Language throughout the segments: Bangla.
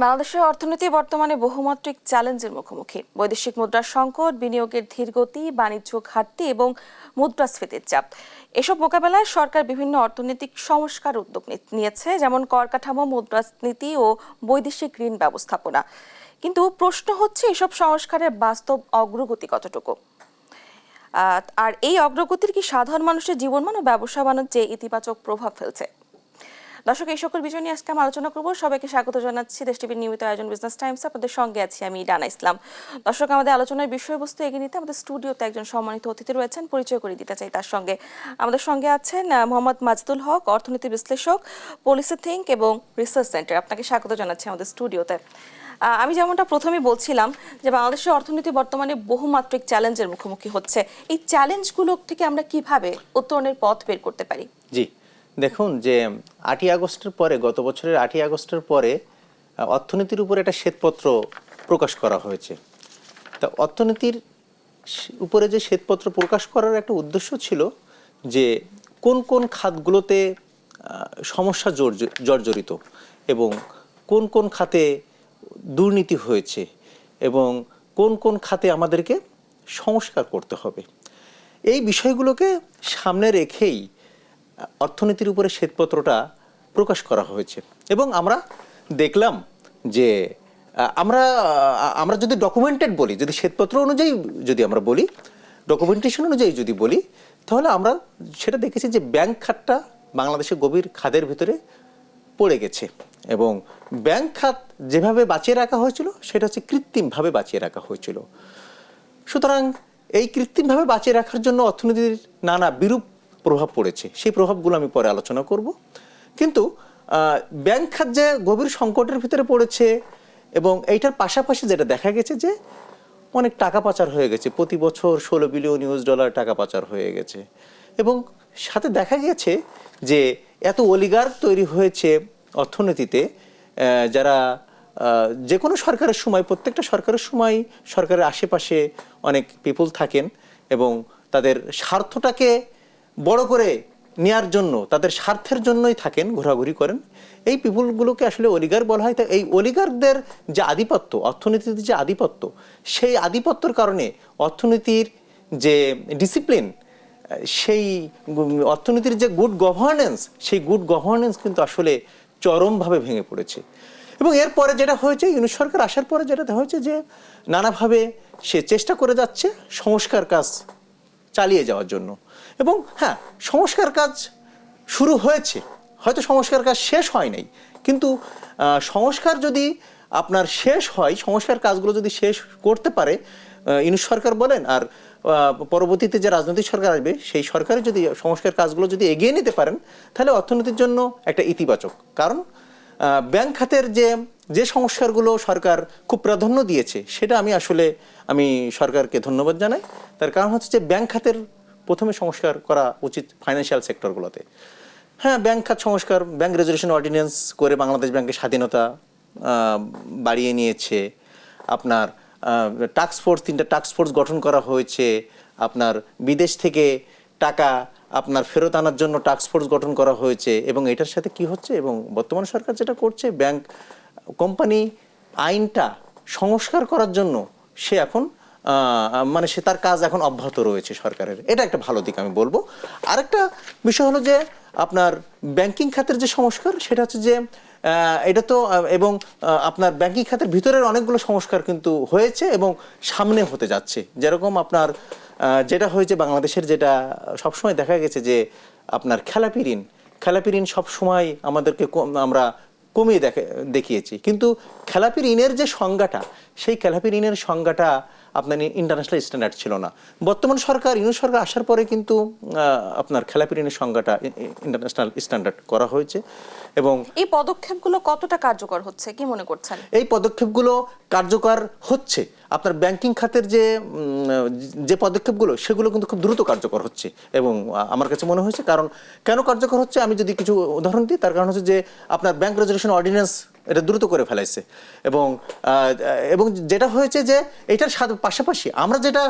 বাংলাদেশের অর্থনীতি বর্তমানে বহুমাত্রিক চ্যালেঞ্জের মুখোমুখি। বৈদেশিক মুদ্রার সংকট, বিনিয়োগের ধীরগতি, বাণিজ্য ঘাটতি এবং মুদ্রাস্ফীতির চাপ, এসব মোকাবেলায় সরকার বিভিন্ন অর্থনৈতিক সংস্কার উদ্যোগ নিয়েছে, যেমন কর কাঠামো, মুদ্রানীতি ও বৈদেশিক ঋণ ব্যবস্থাপনা। কিন্তু প্রশ্ন হচ্ছে, এসব সংস্কারের বাস্তব অগ্রগতি কতটুকু, আর এই অগ্রগতির কি সাধারণ মানুষের জীবনমান ও ব্যবসা বাণিজ্যে ইতিবাচক প্রভাব ফেলছে? দর্শক, এই সকল বিষয় নিয়ে আজকে আমি আলোচনা করবো। সবাইকে স্বাগত জানাচ্ছি দেশ টিভির নিয়মিত আয়োজন বিজনেস টাইমস। আপনাদের সঙ্গে আছি আমি ডানা ইসলাম। দর্শক, আমাদের আলোচনার বিষয়বস্তু এগিয়ে নিতে আমাদের স্টুডিওতে একজন সম্মানিত অতিথি রয়েছেন, পরিচয় করে দিতে চাই তার সঙ্গে। আমাদের সঙ্গে আছেন মোহাম্মদ মাজেদুল হক, অর্থনীতি বিশ্লেষক, পলিসি থিঙ্ক এবং রিসার্চ সেন্টার। আপনাকে স্বাগত জানাচ্ছি আমাদের স্টুডিওতে। আমি যেমনটা প্রথমেই বলছিলাম যে বাংলাদেশের অর্থনীতি বর্তমানে বহুমাত্রিক চ্যালেঞ্জের মুখোমুখি হচ্ছে। এই চ্যালেঞ্জগুলো থেকে আমরা কিভাবে উত্তরণের পথ বের করতে পারি? জি, দেখুন যে 8ই আগস্টের পরে, গত বছরের 8ই আগস্টের পরে অর্থনীতির উপরে একটা শ্বেতপত্র প্রকাশ করা হয়েছে। তা অর্থনীতির উপরে যে শ্বেতপত্র প্রকাশ করার একটা উদ্দেশ্য ছিল যে কোন কোন খাতগুলোতে সমস্যা জর্জরিত এবং কোন কোন খাতে দুর্নীতি হয়েছে এবং কোন কোন খাতে আমাদেরকে সংস্কার করতে হবে, এই বিষয়গুলোকে সামনে রেখেই অর্থনীতির উপরে শ্বেতপত্রটা প্রকাশ করা হয়েছে। এবং আমরা দেখলাম যে আমরা যদি ডকুমেন্টেড বলি, যদি শ্বেতপত্র অনুযায়ী যদি আমরা বলি, ডকুমেন্টেশন অনুযায়ী যদি বলি, তাহলে আমরা সেটা দেখেছি যে ব্যাংক খাতটা বাংলাদেশের গভীর খাদের ভিতরে পড়ে গেছে এবং ব্যাংক খাত যেভাবে বাঁচিয়ে রাখা হয়েছিল সেটা হচ্ছে কৃত্রিমভাবে বাঁচিয়ে রাখা হয়েছিল। সুতরাং এই কৃত্রিমভাবে বাঁচিয়ে রাখার জন্য অর্থনীতির নানা বিরূপ প্রভাব পড়েছে। সেই প্রভাবগুলো আমি পরে আলোচনা করব। কিন্তু ব্যাংক খাত যে গভীর সংকটের ভিতরে পড়েছে এবং এইটার পাশাপাশি যেটা দেখা গেছে যে অনেক টাকা পাচার হয়ে গেছে। প্রতি বছর $16 বিলিয়ন টাকা পাচার হয়ে গেছে এবং সাথে দেখা গেছে যে এত অলিগার্ক তৈরি হয়েছে অর্থনীতিতে, যারা যে কোনো সরকারের সময়, প্রত্যেকটা সরকারের সময় সরকারের আশেপাশে অনেক পিপল থাকেন এবং তাদের স্বার্থটাকে বড় করে নেওয়ার জন্য, তাদের স্বার্থের জন্যই থাকেন, ঘোরাঘুরি করেন। এই পিপুলগুলোকে আসলে অলিগার্ক বলা হয়। তাই এই অলিগার্কদের যে আধিপত্য, অর্থনীতিতে যে আধিপত্য, সেই আধিপত্যর কারণে অর্থনীতির যে ডিসিপ্লিন, সেই অর্থনীতির যে গুড গভর্নেন্স, সেই গুড গভর্নেন্স কিন্তু আসলে চরমভাবে ভেঙে পড়েছে। এবং এরপরে যেটা হয়েছে, ইউনূস সরকার আসার পরে যেটা হয়েছে যে নানাভাবে সে চেষ্টা করে যাচ্ছে সংস্কার কাজ চালিয়ে যাওয়ার জন্য। এবং হ্যাঁ, সংস্কার কাজ শুরু হয়েছে, হয়তো সংস্কার কাজ শেষ হয় নাই, কিন্তু সংস্কার যদি আপনার শেষ হয়, সংস্কার কাজগুলো যদি শেষ করতে পারে ইউনূস সরকার বলেন, আর পরবর্তীতে যে রাজনৈতিক সরকার আসবে সেই সরকারে যদি সংস্কার কাজগুলো যদি এগিয়ে নিতে পারেন, তাহলে অর্থনীতির জন্য একটা ইতিবাচক। কারণ ব্যাংক খাতের যে সংস্কারগুলো সরকার খুব প্রাধান্য দিয়েছে, সেটা আমি সরকারকে ধন্যবাদ জানাই। তার কারণ হচ্ছে যে ব্যাংক খাতের প্রথমে সংস্কার করা উচিত ফাইন্যান্সিয়াল সেক্টরগুলোতে। হ্যাঁ, ব্যাংক খাত সংস্কার, ব্যাংক রেজুলেশন অর্ডিন্যান্স করে বাংলাদেশ ব্যাংকের স্বাধীনতা বাড়িয়ে নিয়েছে। আপনার টাস্কফোর্স, 3টা টাস্কফোর্স গঠন করা হয়েছে। আপনার বিদেশ থেকে টাকা আপনার ফেরত আনার জন্য টাস্কফোর্স গঠন করা হয়েছে। এবং এটার সাথে কি হচ্ছে, এবং বর্তমান সরকার যেটা করছে, ব্যাংক কোম্পানি আইনটা সংস্কার করার জন্য সে এখন সে তার কাজ এখন অব্যাহত রয়েছে সরকারের। এটা একটা ভালো দিক আমি বলবো। আরেকটা বিষয় হলো যে আপনার ব্যাংকিং খাতের যে সংস্কার, সেটা হচ্ছে যে এটা তো, এবং আপনার ব্যাংকিং খাতের ভিতরের অনেকগুলো সংস্কার কিন্তু হয়েছে এবং সামনে হতে যাচ্ছে। যেরকম আপনার যেটা হয়েছে বাংলাদেশের, যেটা সবসময় দেখা গেছে যে আপনার খেলাপি ঋণ সবসময় আমাদেরকে আমরা কমিয়ে দেখিয়েছি, কিন্তু খেলাপি ঋণের যে সংজ্ঞাটা, সেই খেলাপি ঋণের সংজ্ঞাটা আপনার ইন্টারন্যাশনাল স্ট্যান্ডার্ড ছিল না। বর্তমান সরকার, ইউনূস সরকার আসার পরে কিন্তু আপনার খেলাপি ঋণের সংজ্ঞাটা ইন্টারন্যাশনাল স্ট্যান্ডার্ড করা হয়েছে। এবং এই পদক্ষেপগুলো কতটা কার্যকর হচ্ছে, কি মনে করছেন? এই পদক্ষেপগুলো কার্যকর হচ্ছে। আপনার ব্যাংকিং খাতের যে পদক্ষেপগুলো, সেগুলো কিন্তু খুব দ্রুত কার্যকর হচ্ছে এবং আমার কাছে মনে হয়েছে। কারণ কেন কার্যকর হচ্ছে আমি যদি কিছু উদাহরণ দিই, তার কারণ হচ্ছে যে আপনার ব্যাংক রেজুলেশন অর্ডিন্যান্স এটা দ্রুত করে ফেলাইছে। এবং যেটা হয়েছে যে এটার পাশাপাশি আমরা যেটা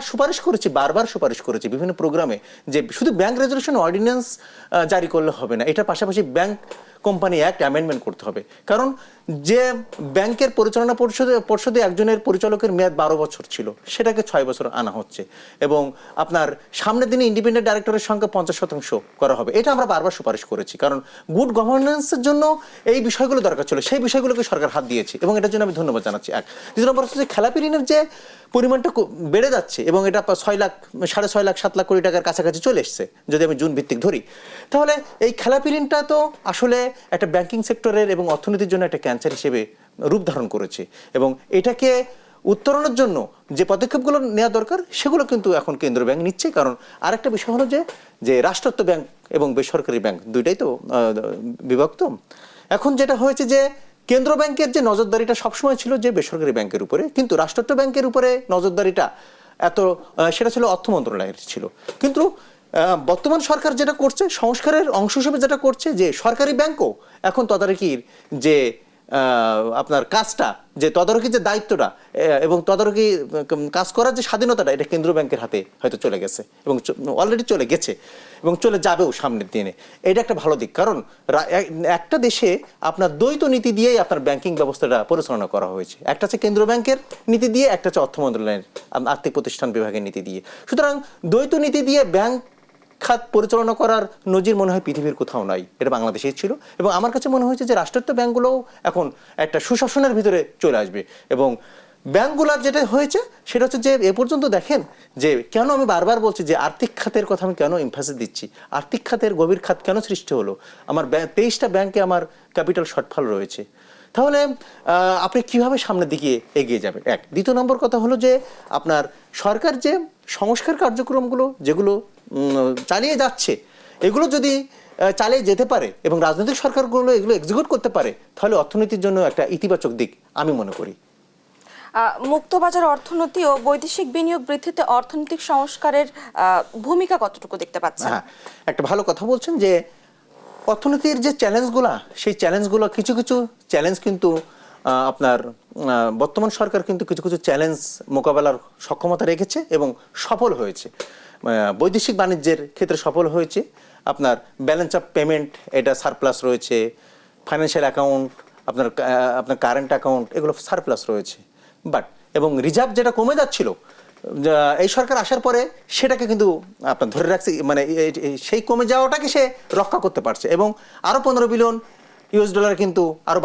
বারবার সুপারিশ করেছি বিভিন্ন প্রোগ্রামে, যে শুধু ব্যাংক রেজুলেশন অর্ডিন্যান্স জারি করলে হবে না, এটার পাশাপাশি ব্যাংক কোম্পানি অ্যাক্ট অ্যামেন্ডমেন্ট করতে হবে। কারণ যে ব্যাংকের পরিচালনা পর্ষদে একজনের পরিচালকের মেয়াদ 12 বছর ছিল, সেটাকে 6 বছর আনা হচ্ছে। এবং আপনার সামনের দিনে ইন্ডিপেন্ডেন্ট ডাইরেক্টরের সংখ্যা 50% করা হবে। এটা আমরা বারবার সুপারিশ করেছি, কারণ গুড গভর্নেন্সের জন্য এই বিষয়গুলো দরকার ছিল, সেই বিষয়গুলোকে সরকার হাত দিয়েছে এবং এটার জন্য আমি ধন্যবাদ জানাচ্ছি। এক, দ্বিতীয় নম্বর হচ্ছে যে খেলাপি ঋণের যে পরিমাণটা বেড়ে যাচ্ছে এবং এটা 6 লাখ, 6.5 লাখ 7 লাখ কোটি টাকার কাছাকাছি চলে এসছে যদি আমি জুন ভিত্তিক ধরি, তাহলে এই খেলাপি ঋণটা তো আসলে একটা ব্যাংকিং সেক্টরের এবং অর্থনীতির জন্য একটা ক্যান্সার হিসেবে রূপ ধারণ করেছে। এবং এটাকে উত্তরণের জন্য যে পদক্ষেপগুলো নেওয়া দরকার সেগুলো কিন্তু এখন কেন্দ্রীয় ব্যাংক নিচ্ছে। কারণ আরেকটা বিষয় হলো যে রাষ্ট্রায়ত্ত ব্যাংক এবং বেসরকারি ব্যাংক দুইটাই তো বিভক্ত। এখন যেটা হয়েছে যে কেন্দ্র ব্যাংকের যে নজরদারিটা সবসময় ছিল যে বেসরকারি ব্যাংকের উপরে, কিন্তু রাষ্ট্রায়ত্ত ব্যাংকের উপরে নজরদারিটা সেটা ছিল অর্থ মন্ত্রণালয়ের ছিল। কিন্তু বর্তমান সরকার যেটা করছে, সংস্কারের অংশ হিসেবে যেটা করছে, যে সরকারি ব্যাংকও এখন তদারকির যে আপনার কাজটা, যে তদারকির যে দায়িত্বটা এবং তদারকি কাজ করার যে স্বাধীনতাটা, এটা কেন্দ্রীয় ব্যাংকের হাতে হয়তো চলে গেছে এবং অলরেডি চলে গেছে এবং চলে যাবেও সামনের দিনে। এটা একটা ভালো দিক, কারণ একটা দেশে আপনার দ্বৈত নীতি দিয়েই আপনার ব্যাংকিং ব্যবস্থাটা পরিচালনা করা হয়েছে। একটা হচ্ছে কেন্দ্রীয় ব্যাংকের নীতি দিয়ে, একটা হচ্ছে অর্থ মন্ত্রণালয়ের আর্থিক প্রতিষ্ঠান বিভাগের নীতি দিয়ে। সুতরাং দ্বৈত নীতি দিয়ে ব্যাংক খাত পরিচালনা করার নজির মনে হয় পৃথিবীর কোথাও নাই, এটা বাংলাদেশেই ছিল। এবং আমার কাছে মনে হয়েছে যে রাষ্ট্রায়ত্ত ব্যাংকগুলোও এখন একটা সুশাসনের ভিতরে চলে আসবে। এবং ব্যাংকগুলোর যেটা হয়েছে সেটা হচ্ছে যে এ পর্যন্ত দেখেন যে কেন আমি বারবার বলছি যে আর্থিক খাতের কথা আমি কেন এমফাসিস দিচ্ছি, আর্থিক খাতের গভীর খাত কেন সৃষ্টি হলো, আমার 23টা ব্যাংকে আমার ক্যাপিটাল শর্টফল রয়েছে। তাহলে আপনি কিভাবে সামনের দিকে এগিয়ে যাবেন? এক। দ্বিতীয় নম্বর কথা হলো যে আপনার সরকার যে সংস্কার কার্যক্রমগুলো যেগুলো চালিয়ে যাচ্ছে, এগুলো যদি চালিয়ে যেতে পারে এবং রাজনৈতিক সরকারগুলো এগুলো এক্সিকিউট করতে পারে, তাহলে অর্থনীতির জন্য একটা ইতিবাচক দিক আমি মনে করি। মুক্তবাজার অর্থনীতি ও বৈদেশিক বিনিয়োগ বৃদ্ধিতে অর্থনৈতিক সংস্কারের ভূমিকা কতটুকু দেখতে পাচ্ছেন? হ্যাঁ, একটা ভালো কথা বলছেন যে অর্থনীতির যে চ্যালেঞ্জগুলো, সেই চ্যালেঞ্জগুলো কিছু কিছু চ্যালেঞ্জ কিন্তু আপনার বর্তমান সরকার কিন্তু কিছু কিছু চ্যালেঞ্জ মোকাবেলার সক্ষমতা রেখেছে এবং সফল হয়েছে। বৈদেশিক বাণিজ্যের ক্ষেত্রে সফল হয়েছে। আপনার ব্যালেন্স অফ পেমেন্ট এটা সারপ্লাস রয়েছে, ফাইন্যান্সিয়াল অ্যাকাউন্ট আপনার কারেন্ট অ্যাকাউন্ট এগুলো সারপ্লাস রয়েছে। বাট এবং রিজার্ভ যেটা কমে যাচ্ছিল এই সরকার আসার পরে সেটাকে কিন্তু আপনার ধরে রাখছে, মানে সেই কমে যাওয়াটাকে সে রক্ষা করতে পারছে এবং আরও $15 বিলিয়ন কিন্তু আরো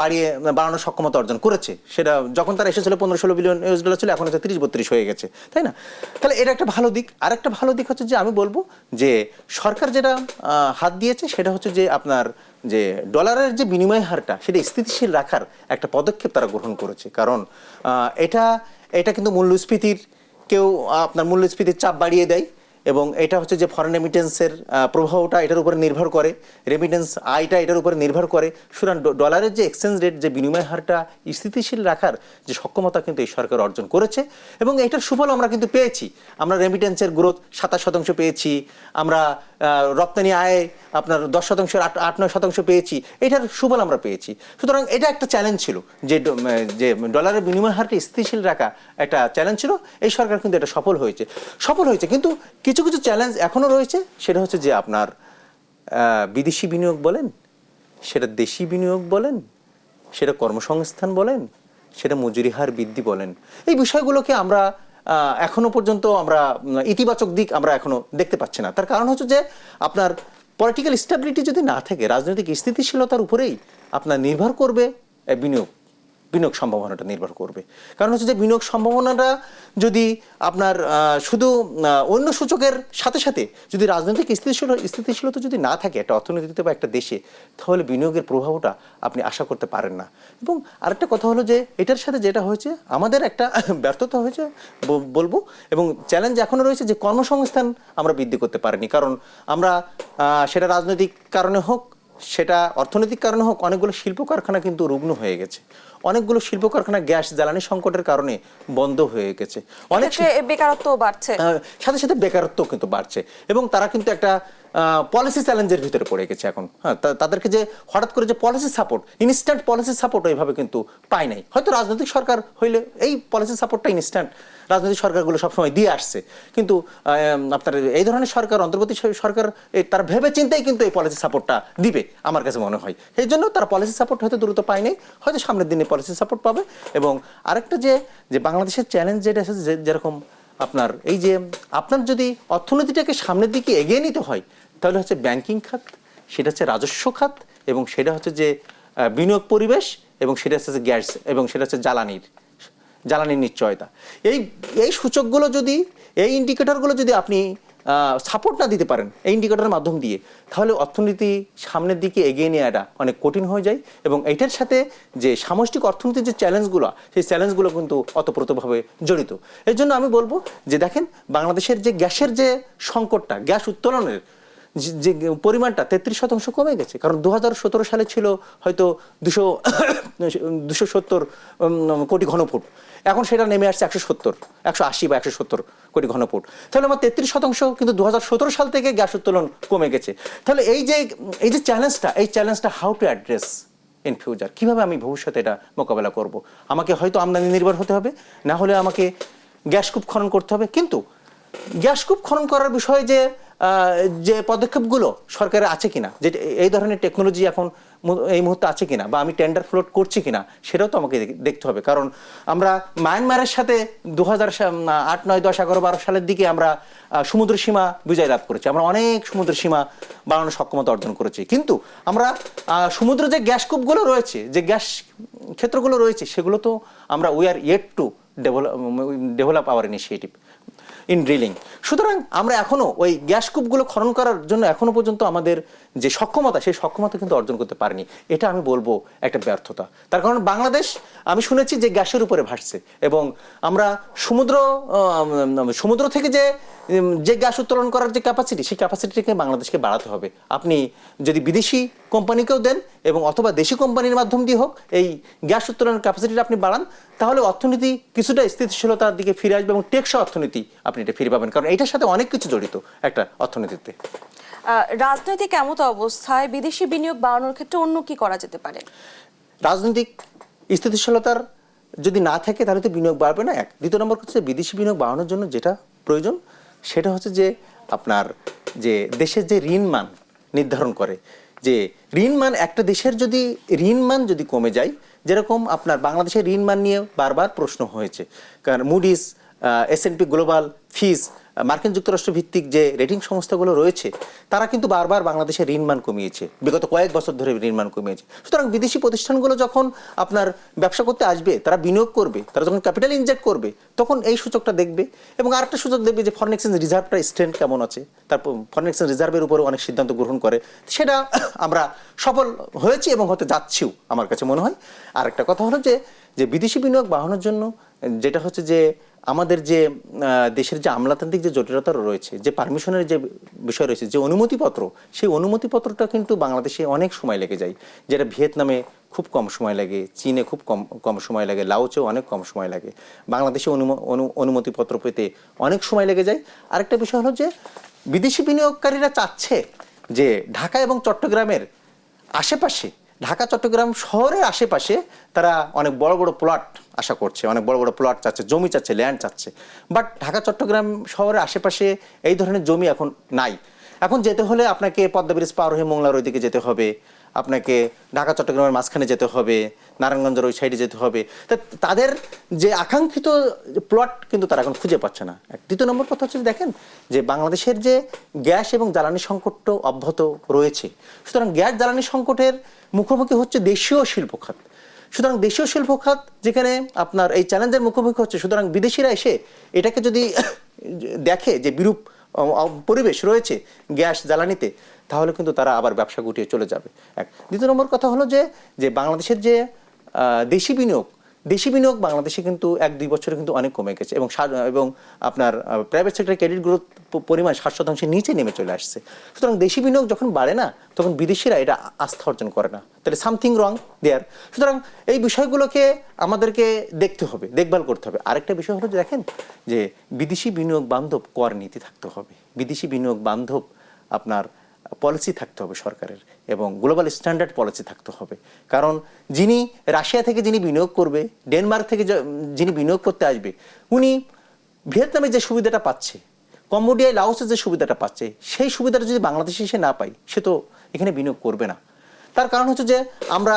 বাড়ানোর সক্ষমতা অর্জন করেছে। সেটা যখন তারা এসেছিল $15-16 বিলিয়ন ছিল, এখন হচ্ছে 30-32 হয়ে গেছে, তাই না? তাহলে এটা একটা ভালো দিক। আর একটা ভালো দিক হচ্ছে যে আমি বলবো যে সরকার যেটা হাত দিয়েছে সেটা হচ্ছে যে আপনার যে ডলারের যে বিনিময় হারটা সেটা স্থিতিশীল রাখার একটা পদক্ষেপ তারা গ্রহণ করেছে। কারণ এটা কিন্তু আপনার মূল্যস্ফীতির চাপ বাড়িয়ে দেয় এবং এটা হচ্ছে যে ফরেন রেমিটেন্সের প্রভাবটা এটার উপরে নির্ভর করে, রেমিটেন্স আয়টা এটার উপরে নির্ভর করে। সুতরাং ডলারের যে এক্সচেঞ্জ রেট, যে বিনিময় হারটা স্থিতিশীল রাখার যে সক্ষমতা কিন্তু এই সরকার অর্জন করেছে এবং এটার সুফল আমরা কিন্তু পেয়েছি। আমরা রেমিটেন্সের গ্রোথ 27% পেয়েছি, আমরা রপ্তানি আয়ে আপনার 10%, 8-9% পেয়েছি, এটার সুফল আমরা পেয়েছি। সুতরাং এটা একটা চ্যালেঞ্জ ছিল যে ডলারের বিনিময় হারটি স্থিতিশীল রাখা একটা চ্যালেঞ্জ ছিল। এই সরকার কিন্তু এটা সফল হয়েছে। কিন্তু কিছু কিছু চ্যালেঞ্জ এখনো রয়েছে। সেটা হচ্ছে যে আপনার বিদেশি বিনিয়োগ বলেন, সেটা দেশি বিনিয়োগ বলেন, সেটা কর্মসংস্থান বলেন, সেটা মজুরি হার বৃদ্ধি বলেন, এই বিষয়গুলোকে আমরা এখনো পর্যন্ত আমরা ইতিবাচক দিক আমরা এখনো দেখতে পাচ্ছি না। তার কারণ হচ্ছে যে আপনার পলিটিক্যাল স্টেবিলিটি যদি না থাকে, রাজনৈতিক স্থিতিশীলতার উপরেই আপনার নির্ভর করবে বিনিয়োগ সম্ভাবনাটা নির্ভর করবে। কারণ হচ্ছে যে বিনিয়োগ সম্ভাবনাটা যদি আপনার শুধু অন্য সূচকের সাথে সাথে যদি রাজনৈতিক স্থিতিশীলতা যদি না থাকে একটা অর্থনীতিতে বা একটা দেশে, তাহলে বিনিয়োগের প্রভাবটা আপনি আশা করতে পারেন না। এবং আরেকটা কথা হলো যে এটার সাথে যেটা হয়েছে আমাদের একটা ব্যর্থতা হয়েছে বলবো, এবং চ্যালেঞ্জ এখনো রয়েছে যে কর্মসংস্থান আমরা বৃদ্ধি করতে পারিনি। কারণ আমরা সেটা রাজনৈতিক কারণে হোক, সেটা অর্থনৈতিক কারণে হোক, অনেকগুলো শিল্প কারখানা কিন্তু রুগ্ন হয়ে গেছে, অনেকগুলো শিল্প কারখানা গ্যাস জ্বালানি সংকটের কারণে বন্ধ হয়ে গেছে, অনেক বেকারত্ব বাড়ছে, সাথে সাথে বেকারত্ব কিন্তু বাড়ছে এবং তারা কিন্তু একটা পলিসি চ্যালেঞ্জের ভিতরে পড়ে গেছে এখন। হ্যাঁ, তাদেরকে যে হঠাৎ করে যে policy support, instant policy support ওইভাবে কিন্তু পায় নাই। হয়তো রাজনৈতিক সরকার হইলে এই পলিসি সাপোর্টটা ইনস্ট্যান্ট রাজনৈতিক সরকারগুলো সবসময় দিয়ে আসছে, কিন্তু আপনার এই ধরনের সরকার, অন্তর্বর্তী সরকার তারা ভেবে চিন্তেই কিন্তু এই পলিসি সাপোর্টটা দিবে আমার কাছে মনে হয়। এই জন্য তারা পলিসি সাপোর্ট হয়তো দ্রুত পায় নাই, হয়তো সামনের দিনে পলিসি সাপোর্ট পাবে। এবং আরেকটা যে বাংলাদেশের চ্যালেঞ্জ যেটা আছে, যেরকম আপনার এই যে আপনার যদি অর্থনীতিটাকে সামনের দিকে এগিয়ে নিতে হয়, তাহলে হচ্ছে ব্যাংকিং খাত, সেটা হচ্ছে রাজস্ব খাত, এবং সেটা হচ্ছে যে বিনিয়োগ পরিবেশ, এবং সেটা হচ্ছে যে গ্যাস, এবং সেটা হচ্ছে জ্বালানির নিশ্চয়তা। এই সূচকগুলো যদি, এই ইন্ডিকেটরগুলো যদি আপনি সাপোর্ট না দিতে পারেন এই ইন্ডিকেটরের মাধ্যম দিয়ে, তাহলে অর্থনীতি সামনের দিকে এগিয়ে নেওয়াটা অনেক কঠিন হয়ে যায়। এবং এটার সাথে যে সামষ্টিক অর্থনীতির যে চ্যালেঞ্জগুলো, সেই চ্যালেঞ্জগুলো কিন্তু অতপ্রতভাবে জড়িত। এর জন্য আমি বলবো যে দেখেন, বাংলাদেশের যে গ্যাসের যে সংকটটা, গ্যাস উত্তোলনের যে পরিমাণটা 33% কমে গেছে। কারণ 2017 সালে ছিল হয়তো 270 কোটি ঘনফুট, এখন সেটা নেমে আসছে 180 বা 170 কোটি ঘনফুট। তাহলে আমার 33% কিন্তু 2017 সাল থেকে গ্যাস উত্তোলন কমে গেছে। তাহলে এই যে চ্যালেঞ্জটা how to address in future, কিভাবে আমি ভবিষ্যতে এটা মোকাবেলা করব? আমাকে হয়তো আমদানি নির্ভর হতে হবে, না হলে আমাকে গ্যাসকূপ খনন করতে হবে। কিন্তু গ্যাসকূপ খনন করার বিষয়ে যে পদক্ষেপগুলো সরকারের আছে কিনা, যে এই ধরনের টেকনোলজি এখন এই মুহূর্তে আছে কিনা, বা আমি টেন্ডার ফ্লোট করছি কিনা, সেটাও তো আমাকে দেখতে হবে। কারণ আমরা মায়ানমারের সাথে 2008, 9, 10, 11, 12 সালের দিকে আমরা সমুদ্র সীমা বিজয় লাভ করেছি। আমরা অনেক সমুদ্র সীমা বাড়ানোর সক্ষমতা অর্জন করেছি। কিন্তু আমরা সমুদ্রে যে গ্যাসকূপগুলো রয়েছে, যে গ্যাস ক্ষেত্রগুলো রয়েছে, সেগুলো তো আমরা we are yet to develop hour initiative in drilling. সুতরাং আমরা এখনো ওই গ্যাসকূপগুলো খনন করার জন্য এখনো পর্যন্ত আমাদের যে সক্ষমতা, সেই সক্ষমতা কিন্তু অর্জন করতে পারিনি। এটা আমি বলবো একটা ব্যর্থতা। তার কারণ বাংলাদেশ, আমি শুনেছি যে গ্যাসের উপরে ভাসছে, এবং আমরা সমুদ্র থেকে যে গ্যাস উত্তোলন করার যে ক্যাপাসিটি, সেই ক্যাপাসিটিকে বাংলাদেশকে বাড়াতে হবে। আপনি যদি বিদেশি কোম্পানিকেও দেন, এবং অথবা দেশি কোম্পানির মাধ্যম দিয়ে হোক, এই গ্যাস উত্তোলনের ক্যাপাসিটিটা আপনি বাড়ান, তাহলে অর্থনীতি কিছুটা স্থিতিশীলতার দিকে ফিরে আসবে, এবং টেকসই অর্থনীতি আপনি এটা ফিরে পাবেন। কারণ এটার সাথে অনেক কিছু জড়িত একটা অর্থনীতিতে। রাজনৈতিক এমত অবস্থায় বিদেশি বিনিয়োগ বাড়ানোর ক্ষেত্রে অন্য কি করা যেতে পারে? রাজনৈতিক স্থিতিশীলতার যদি না থাকে, তাহলে তো বিনিয়োগ বাড়বে না। দ্বিতীয় নম্বর হচ্ছে, বিদেশি বিনিয়োগ বাড়ানোর জন্য যেটা প্রয়োজন, সেটা হচ্ছে যে আপনার যে দেশের যে ঋণ মান নির্ধারণ করে, যে ঋণ মান, একটা দেশের যদি ঋণ মান যদি কমে যায়, যেরকম আপনার বাংলাদেশের ঋণ মান নিয়ে বারবার প্রশ্ন হয়েছে। কারণ মুডিস, S&P গ্লোবাল, ফিচ, মার্কিন যুক্তরাষ্ট্র ভিত্তিক যে রেটিং সংস্থাগুলো রয়েছে, তারা কিন্তু বারবার বাংলাদেশের ঋণ মান কমিয়েছে, বিগত কয়েক বছর ধরে ঋণ মান কমিয়েছে। সুতরাং বিদেশি প্রতিষ্ঠানগুলো যখন আপনার ব্যবসা করতে আসবে, তারা বিনিয়োগ করবে, তারা যখন ক্যাপিটাল ইনজেক্ট করবে, তখন এই সূচকটা দেখবে। এবং আরেকটা সূচক দেখবে যে ফরেন এক্সচেঞ্জ রিজার্ভটা স্ট্রেন্থ কেমন আছে, তারপর ফরেন এক্সচেঞ্জ রিজার্ভের উপরে অনেক সিদ্ধান্ত গ্রহণ করে। সেটা আমরা সফল হয়েছি এবং হতে যাচ্ছিও আমার কাছে মনে হয়। আর একটা কথা হলো যে বিদেশি বিনিয়োগ বাড়ানোর জন্য যেটা হচ্ছে যে আমাদের যে দেশের যে আমলাতান্ত্রিক যে জটিলতা রয়েছে, যে পারমিশনের যে বিষয় রয়েছে, যে অনুমতিপত্র, সেই অনুমতিপত্রটা কিন্তু বাংলাদেশে অনেক সময় লেগে যায়। যেটা ভিয়েতনামে খুব কম সময় লাগে, চীনে খুব কম সময় লাগে, লাওচেও অনেক কম সময় লাগে। বাংলাদেশে অনুমতিপত্র পেতে অনেক সময় লেগে যায়। আরেকটা বিষয় হলো যে বিদেশি বিনিয়োগকারীরা চাচ্ছে যে ঢাকা এবং চট্টগ্রামের আশেপাশে, ঢাকা চট্টগ্রাম শহরের আশেপাশে তারা অনেক বড় বড় প্লট আশা করছে, অনেক বড় বড় প্লট চাচ্ছে, জমি চাচ্ছে, ল্যান্ড চাচ্ছে। বাট ঢাকা চট্টগ্রাম শহরের আশেপাশে এই ধরনের জমি এখন নাই। এখন যেতে হলে আপনাকে পদ্মা ব্রিজ পার হয়ে মোংলার ওই দিকে যেতে হবে, আপনাকে ঢাকা চট্টগ্রামের মাঝখানে যেতে হবে, নারায়ণগঞ্জের ওই সাইডে যেতে হবে। তাদের যে আকাঙ্ক্ষিত প্লট কিন্তু তারা এখন খুঁজে পাচ্ছে না। দ্বিতীয় নম্বর কথা হচ্ছে, দেখেন যে বাংলাদেশের যে গ্যাস এবং জ্বালানি সংকটটা অব্যাহত রয়েছে। সুতরাং গ্যাস জ্বালানি সংকটের মুখোমুখি হচ্ছে দেশীয় শিল্প খাত। সুতরাং দেশীয় শিল্প খাত যেখানে আপনার এই চ্যালেঞ্জের মুখোমুখি হচ্ছে, সুতরাং বিদেশিরা এসে এটাকে যদি দেখে যে বিরূপ পরিবেশ রয়েছে গ্যাস জ্বালানিতে, তাহলে কিন্তু তারা আবার ব্যবসা গুটিয়ে চলে যাবে। দ্বিতীয় নম্বর কথা হলো যে বাংলাদেশের যে দেশি বিনিয়োগ বাংলাদেশে কিন্তু 1-2 বছরে কিন্তু অনেক কমে গেছে, এবং আপনার প্রাইভেট সেক্টর ক্রেডিট গ্রোথ পরিমাণ 60% নিচে নেমে চলে আসছে। সুতরাং দেশি বিনিয়োগ যখন বাড়ে না, তখন বিদেশিরা এটা আস্থা অর্জন করে না। তাহলে সামথিং রং দেয়ার। সুতরাং এই বিষয়গুলোকে আমাদেরকে দেখতে হবে, দেখভাল করতে হবে। আরেকটা বিষয় হলো যে দেখেন যে বিদেশি বিনিয়োগ বান্ধব কর নীতি থাকতে হবে, বিদেশি বিনিয়োগ বান্ধব আপনার পলিসি থাকতে হবে সরকারের, এবং গ্লোবাল স্ট্যান্ডার্ড পলিসি থাকতে হবে। কারণ যিনি রাশিয়া থেকে যিনি বিনিয়োগ করবে, ডেনমার্ক থেকে যিনি বিনিয়োগ করতে আসবে, উনি ভিয়েতনামে যে সুবিধাটা পাচ্ছে, কম্বোডিয়ায় লাওসে যে সুবিধাটা পাচ্ছে, সেই সুবিধাটা যদি বাংলাদেশে এসে না পাই, সে তো এখানে বিনিয়োগ করবে না। তার কারণ হচ্ছে যে আমরা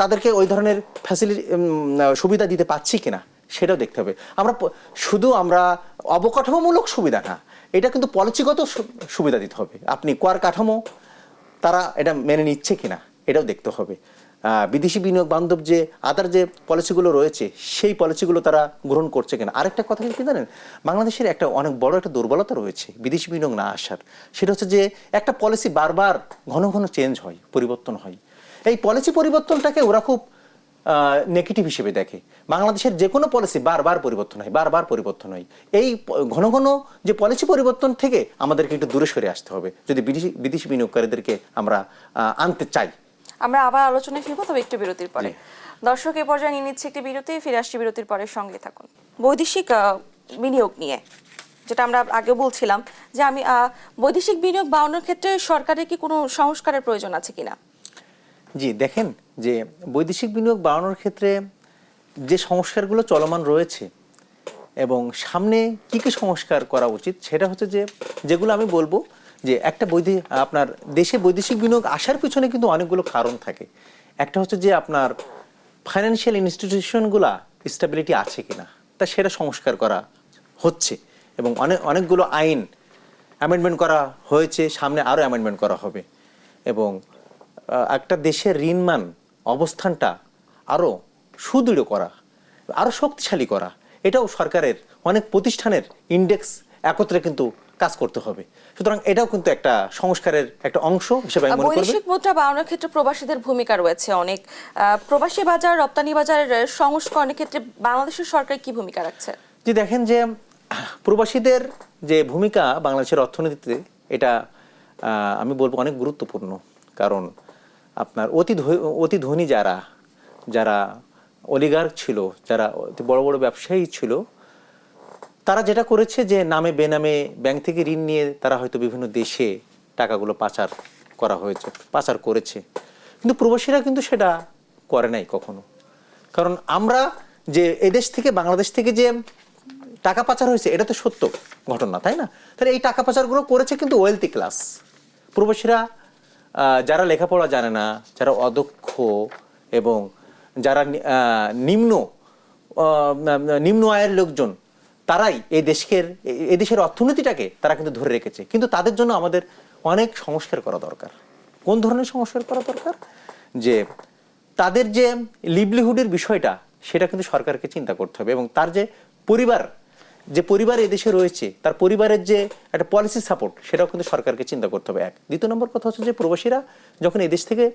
তাদেরকে ওই ধরনের ফ্যাসিলিটি সুবিধা দিতে পাচ্ছি কিনা সেটাও দেখতে হবে। শুধু আমরা অবকাঠামোমূলক সুবিধা না, এটা কিন্তু পলিসিগত সুবিধা দিতে হবে। আপনি কর কাঠামো তারা এটা মেনে নিচ্ছে কিনা এটাও দেখতে হবে। বিদেশি বিনিয়োগ বান্ধব যে আদার যে পলিসিগুলো রয়েছে, সেই পলিসিগুলো তারা গ্রহণ করছে কিনা। আরেকটা কথা কি জানেন, বাংলাদেশের একটা অনেক বড় একটা দুর্বলতা রয়েছে বিদেশি বিনিয়োগ না আসার। সেটা হচ্ছে যে একটা পলিসি বারবার ঘন ঘন চেঞ্জ হয়, পরিবর্তন হয়। এই পলিসি পরিবর্তনটাকে ওরা খুব নেগেটিভ হিসেবে দেখে। বাংলাদেশের যে কোনো পলিসি বারবার পরিবর্তন হয়। এই ঘন ঘন যে পলিসি পরিবর্তন থেকে আমাদেরকে একটু দূরে সরে আসতে হবে যদি বিদেশি বিনিয়োগকারীদেরকে আমরা আনতে চাই। আমরা আবার আলোচনায় ফিরবো, তবে একটু বিরতির পরে। দর্শক, এই পর্যায়ে নিয়ে নিচ্ছে একটি বিরতি, ফিরে আসছি বিরতির পরে, সঙ্গে থাকুন। বৈদেশিক বিনিয়োগ নিয়ে যেটা আমরা আগে বলছিলাম যে বৈদেশিক বিনিয়োগ বাড়ানোর ক্ষেত্রে সরকারের কি কোনো সংস্কারের প্রয়োজন আছে কিনা? জি, দেখেন যে বৈদেশিক বিনিয়োগ বাড়ানোর ক্ষেত্রে যে সংস্কারগুলো চলমান রয়েছে এবং সামনে কি কি সংস্কার করা উচিত, সেটা হচ্ছে যে যেগুলো আমি বলবো যে একটা আপনার দেশে বৈদেশিক বিনিয়োগ আসার পিছনে কিন্তু অনেকগুলো কারণ থাকে। একটা হচ্ছে যে আপনার ফাইন্যান্সিয়াল ইনস্টিটিউশনগুলা স্টেবিলিটি আছে কিনা, তা সেটা সংস্কার করা হচ্ছে এবং অনেকগুলো আইন অ্যামেন্ডমেন্ট করা হয়েছে, সামনে আরও অ্যামেন্ডমেন্ট করা হবে। এবং একটা দেশের ঋণমান অবস্থানটা আরও সুদৃঢ় করা, আরও শক্তিশালী করা, এটাও সরকারের অনেক প্রতিষ্ঠানের ইন্ডেক্স একত্রে কিন্তু কাজ করতে হবে। সুতরাং এটাও কিন্তু একটা সংস্কারের একটা অংশ হিসেবে আমি মনে করি। বৈদেশিক মুদ্রা বাড়ানোর ক্ষেত্রে প্রবাসীদের ভূমিকা রয়েছে অনেক। প্রবাসী বাজার, রপ্তানি বাজার সংস্করণের ক্ষেত্রে বাংলাদেশের সরকার কি ভূমিকা রাখছে? যে দেখেন যে প্রবাসীদের যে ভূমিকা বাংলাদেশের অর্থনীতিতে, এটা আমি বলবো অনেক গুরুত্বপূর্ণ। কারণ আপনার অতি ধনী যারা অলিগার্ক ছিল, যারা বড় বড় ব্যবসায়ী ছিল, তারা যেটা করেছে যে নামে বেনামে ব্যাংক থেকে ঋণ নিয়ে তারা হয়তো বিভিন্ন দেশে টাকাগুলো পাচার করেছে। কিন্তু প্রবাসীরা কিন্তু সেটা করে নাই কখনো। কারণ আমরা যে এদেশ থেকে বাংলাদেশ থেকে যে টাকা পাচার হয়েছে, এটা তো সত্য ঘটনা, তাই না? তাহলে এই টাকা পাচারগুলো করেছে কিন্তু ওয়েলথি ক্লাস প্রবাসীরা, যারা লেখাপড়া জানে না, যারা অদক্ষ এবং যারা নিম্ন আয়ের লোকজন, তারাই এই দেশের অর্থনীতিটাকে তারা কিন্তু ধরে রেখেছে। কিন্তু তাদের জন্য আমাদের অনেক সংস্কার করা দরকার। কোন ধরনের সংস্কার করা দরকার? যে তাদের যে লিভলিহুডের বিষয়টা, সেটা কিন্তু সরকারকে চিন্তা করতে হবে। এবং তার যে পরিবার এই দেশে রয়েছে, তার পরিবারের যে একটা পলিসি সাপোর্ট, সেটাও কিন্তু সরকারকে চিন্তা করতে হবে। দ্বিতীয় নম্বর কথা হচ্ছে যে প্রবাসীরা যখন এই দেশ থেকে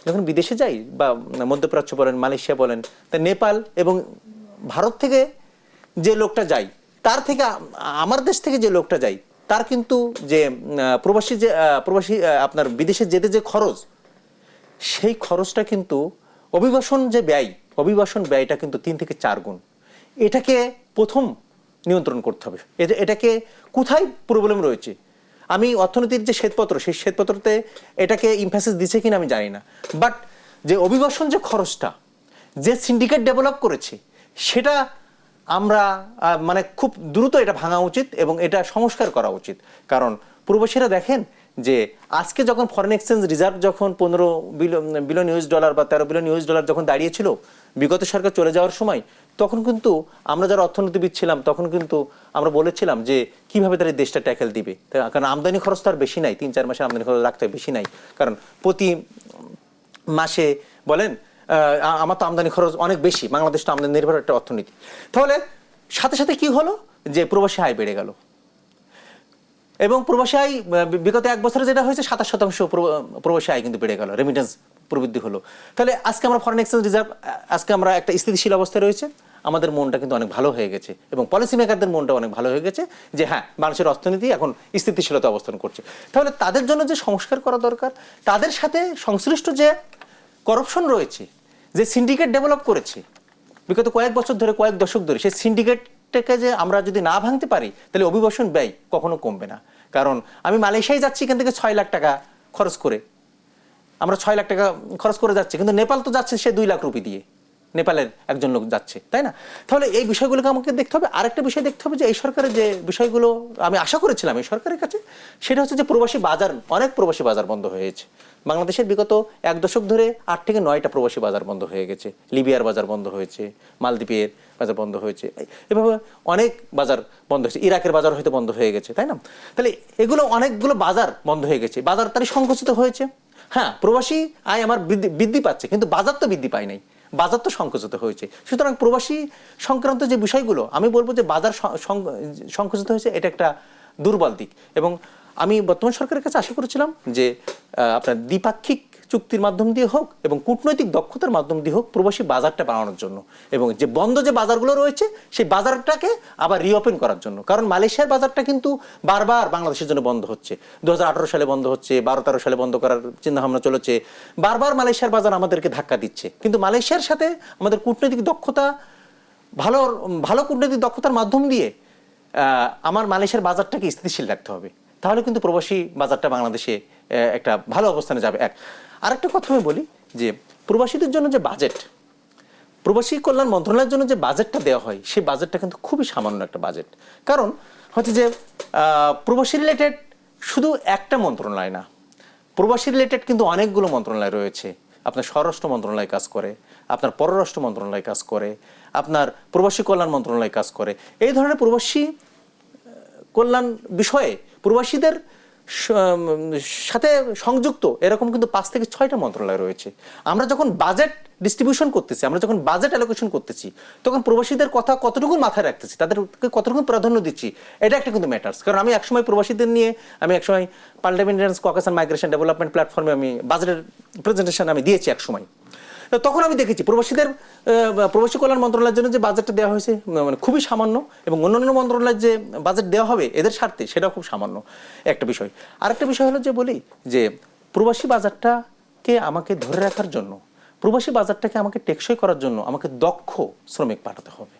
যখন বিদেশে যায়, বা মধ্যপ্রাচ্য বলেন, মালয়েশিয়া বলেন, তা নেপাল এবং ভারত থেকে যে লোকটা যায়, তার থেকে আমার দেশ থেকে যে লোকটা যায়, তার কিন্তু যে প্রবাসী আপনার বিদেশে যেতে যে খরচ, সেই খরচটা কিন্তু অভিবাসন ব্যয়টা কিন্তু 3 থেকে 4 গুণ। এটাকে প্রথম নিয়ন্ত্রণ করতে হবে। এটাকে কোথায় প্রবলেম রয়েছে, আমি অর্থনীতির যে শ্বেতপত্র, সেই শ্বেতপত্রতে এটাকে ইমফ্যাসিস দিচ্ছে কিনা আমি জানি না, বাট যে অভিবাসন যে খরচটা যে সিন্ডিকেট ডেভেলপ করেছে, সেটা আমরা মানে খুব দ্রুত এটা ভাঙা উচিত এবং এটা সংস্কার করা উচিত। কারণ প্রবাসীরা দেখেন যে আজকে যখন ফরেন এক্সচেঞ্জ রিজার্ভ যখন $15 বিলিয়ন বা $13 বিলিয়ন যখন দাঁড়িয়েছিল বিগত সরকার চলে যাওয়ার সময়, তখন কিন্তু আমরা যারা অর্থনীতিবিদ ছিলাম, তখন কিন্তু আমরা বলেছিলাম যে কিভাবে তারা দেশটা ট্যাকেল দিবে। কারণ আমদানি খরচ তো আর বেশি নাই, 3-4 মাসে আমদানি খরচ রাখতে বেশি নাই। কারণ প্রতি মাসে বলেন আমার তো আমদানি খরচ অনেক বেশি, বাংলাদেশ তো আমদানি নির্ভর একটা অর্থনীতি। তাহলে সাথে সাথে কি হলো যে প্রবাসী আয় বেড়ে গেল, এবং প্রবাসী আয় বিগত 1 বছরে যেটা হয়েছে 27% প্রবাসী আয় কিন্তু বেড়ে গেল, রেমিটেন্স প্রবৃদ্ধি হলো। তাহলে আজকে আমরা ফরেন এক্সচেঞ্জ রিজার্ভ, আজকে আমরা একটা স্থিতিশীল অবস্থায় রয়েছে, আমাদের মনটা কিন্তু অনেক ভালো হয়ে গেছে এবং পলিসি মেকারদের মনটা অনেক ভালো হয়ে গেছে যে হ্যাঁ, বাংলাদেশের অর্থনীতি এখন স্থিতিশীলতা অবস্থান করছে। তাহলে তাদের জন্য যে সংস্কার করা দরকার, তাদের সাথে সংশ্লিষ্ট যে করাপশন রয়েছে, যে সিন্ডিকেট ডেভেলপ করেছে বিগত কয়েক বছর ধরে, কয়েক দশক ধরে, সেই সিন্ডিকেটটাকে যে আমরা যদি না ভাঙতে পারি, তাহলে অভিবাসন ব্যয় কখনো কমবে না। কারণ আমি মালয়েশিয়ায় যাচ্ছি, এখান থেকে 6 লাখ টাকা খরচ করে, আমরা 6 লাখ টাকা খরচ করে যাচ্ছি, কিন্তু নেপাল তো যাচ্ছে সে 2 লাখ রুপি দিয়ে, নেপালের একজন লোক যাচ্ছে, তাই না? তাহলে এই বিষয়গুলোকে আমাকে দেখতে হবে। আরেকটা বিষয় দেখতে হবে যে এই সরকারের যে বিষয়গুলো আমি আশা করেছিলাম এই সরকারের কাছে, সেটা হচ্ছে যে প্রবাসী বাজার, অনেক প্রবাসী বাজার বন্ধ হয়েছে বাংলাদেশের। বিগত 1 দশক ধরে 8 থেকে 9টা প্রবাসী বাজার বন্ধ হয়ে গেছে। লিবিয়ার বাজার বন্ধ হয়েছে, মালদ্বীপের বাজার বন্ধ হয়েছে, এভাবে অনেক বাজার বন্ধ হয়েছে। ইরাকের বাজার হয়তো বন্ধ হয়ে গেছে, তাই না? তাহলে এগুলো অনেকগুলো বাজার বন্ধ হয়ে গেছে, বাজার তারই সংকুচিত হয়েছে। হ্যাঁ, প্রবাসী আয় আমার বৃদ্ধি পাচ্ছে, কিন্তু বাজার তো বৃদ্ধি পায় নাই, বাজার তো সংকুচিত হয়েছে। সুতরাং প্রবাসী সংক্রান্ত যে বিষয়গুলো আমি বলবো যে বাজার সংকুচিত হয়েছে, এটা একটা দুর্বল দিক। এবং আমি বর্তমান সরকারের কাছে আশা করেছিলাম যে আপনার দ্বিপাক্ষিক চুক্তির মাধ্যম দিয়ে হোক এবং কূটনৈতিক দক্ষতার মাধ্যম দিয়ে হোক প্রবাসী বাজারটা বাড়ানোর জন্য, এবং যে বন্ধ যে বাজারগুলো রয়েছে সেই বাজারটাকে আবার রিওপেন করার জন্য। কারণ মালয়েশিয়ার বাজারটা কিন্তু বারবার বাংলাদেশের জন্য বন্ধ হচ্ছে। 2018 সালে বন্ধ হচ্ছে, 12-13 সালে বন্ধ করার চিন্তাভাবনা চলেছে। বারবার মালয়েশিয়ার বাজার আমাদেরকে ধাক্কা দিচ্ছে। কিন্তু মালয়েশিয়ার সাথে আমাদের কূটনৈতিক দক্ষতা, ভালো কূটনৈতিক দক্ষতার মাধ্যম দিয়ে আমার মালয়েশিয়ার বাজারটাকে স্থিতিশীল রাখতে হবে। তাহলে কিন্তু প্রবাসী বাজারটা বাংলাদেশে একটা ভালো অবস্থানে যাবে। আরেকটা কথা আমি বলি যে প্রবাসীদের জন্য যে বাজেট, প্রবাসী কল্যাণ মন্ত্রণালয়ের জন্য যে বাজেটটা দেওয়া হয়, সেই বাজেটটা কিন্তু খুবই সামান্য একটা বাজেট। কারণ হচ্ছে যে প্রবাসী রিলেটেড শুধু একটা মন্ত্রণালয় না, প্রবাসী রিলেটেড কিন্তু অনেকগুলো মন্ত্রণালয় রয়েছে। আপনার স্বরাষ্ট্র মন্ত্রণালয় কাজ করে, আপনার পররাষ্ট্র মন্ত্রণালয় কাজ করে, আপনার প্রবাসী কল্যাণ মন্ত্রণালয় কাজ করে। এই ধরনের প্রবাসী কল্যাণ বিষয়ে প্রবাসীদের সাথে সংযুক্ত এরকম কিন্তু 5 থেকে 6টা মন্ত্রণালয় রয়েছে। আমরা যখন বাজেট ডিস্ট্রিবিউশন করতেছি, আমরা যখন বাজেট অ্যালোকেশন করতেছি, তখন প্রবাসীদের কথা কতটুকু মাথায় রাখতেছি, তাদেরকে কতটুকু প্রাধান্য দিচ্ছি, এটা একটা কিন্তু ম্যাটার্স। কারণ আমি একসময় প্রবাসীদের নিয়ে একসময় পার্লামেন্টারিয়ান ককেশন অ্যান্ড মাইগ্রেশন ডেভেলপমেন্ট প্ল্যাটফর্মে আমি বাজেটের প্রেজেন্টেশন আমি দিয়েছি একসময়। তখন আমি দেখেছি প্রবাসী কল্যাণ মন্ত্রণালয়ের জন্য যে বাজেটটা দেওয়া হয়েছে মানে খুবই সামান্য, এবং অন্যান্য মন্ত্রণালয়ের যে বাজেট দেওয়া হবে এদের স্বার্থে সেটাও খুব সামান্য একটা বিষয়। আরেকটা বিষয় হলো যে বলি যে প্রবাসী বাজারটাকে আমাকে ধরে রাখার জন্য, প্রবাসী বাজারটাকে আমাকে টেকসই করার জন্য আমাকে দক্ষ শ্রমিক পাঠাতে হবে।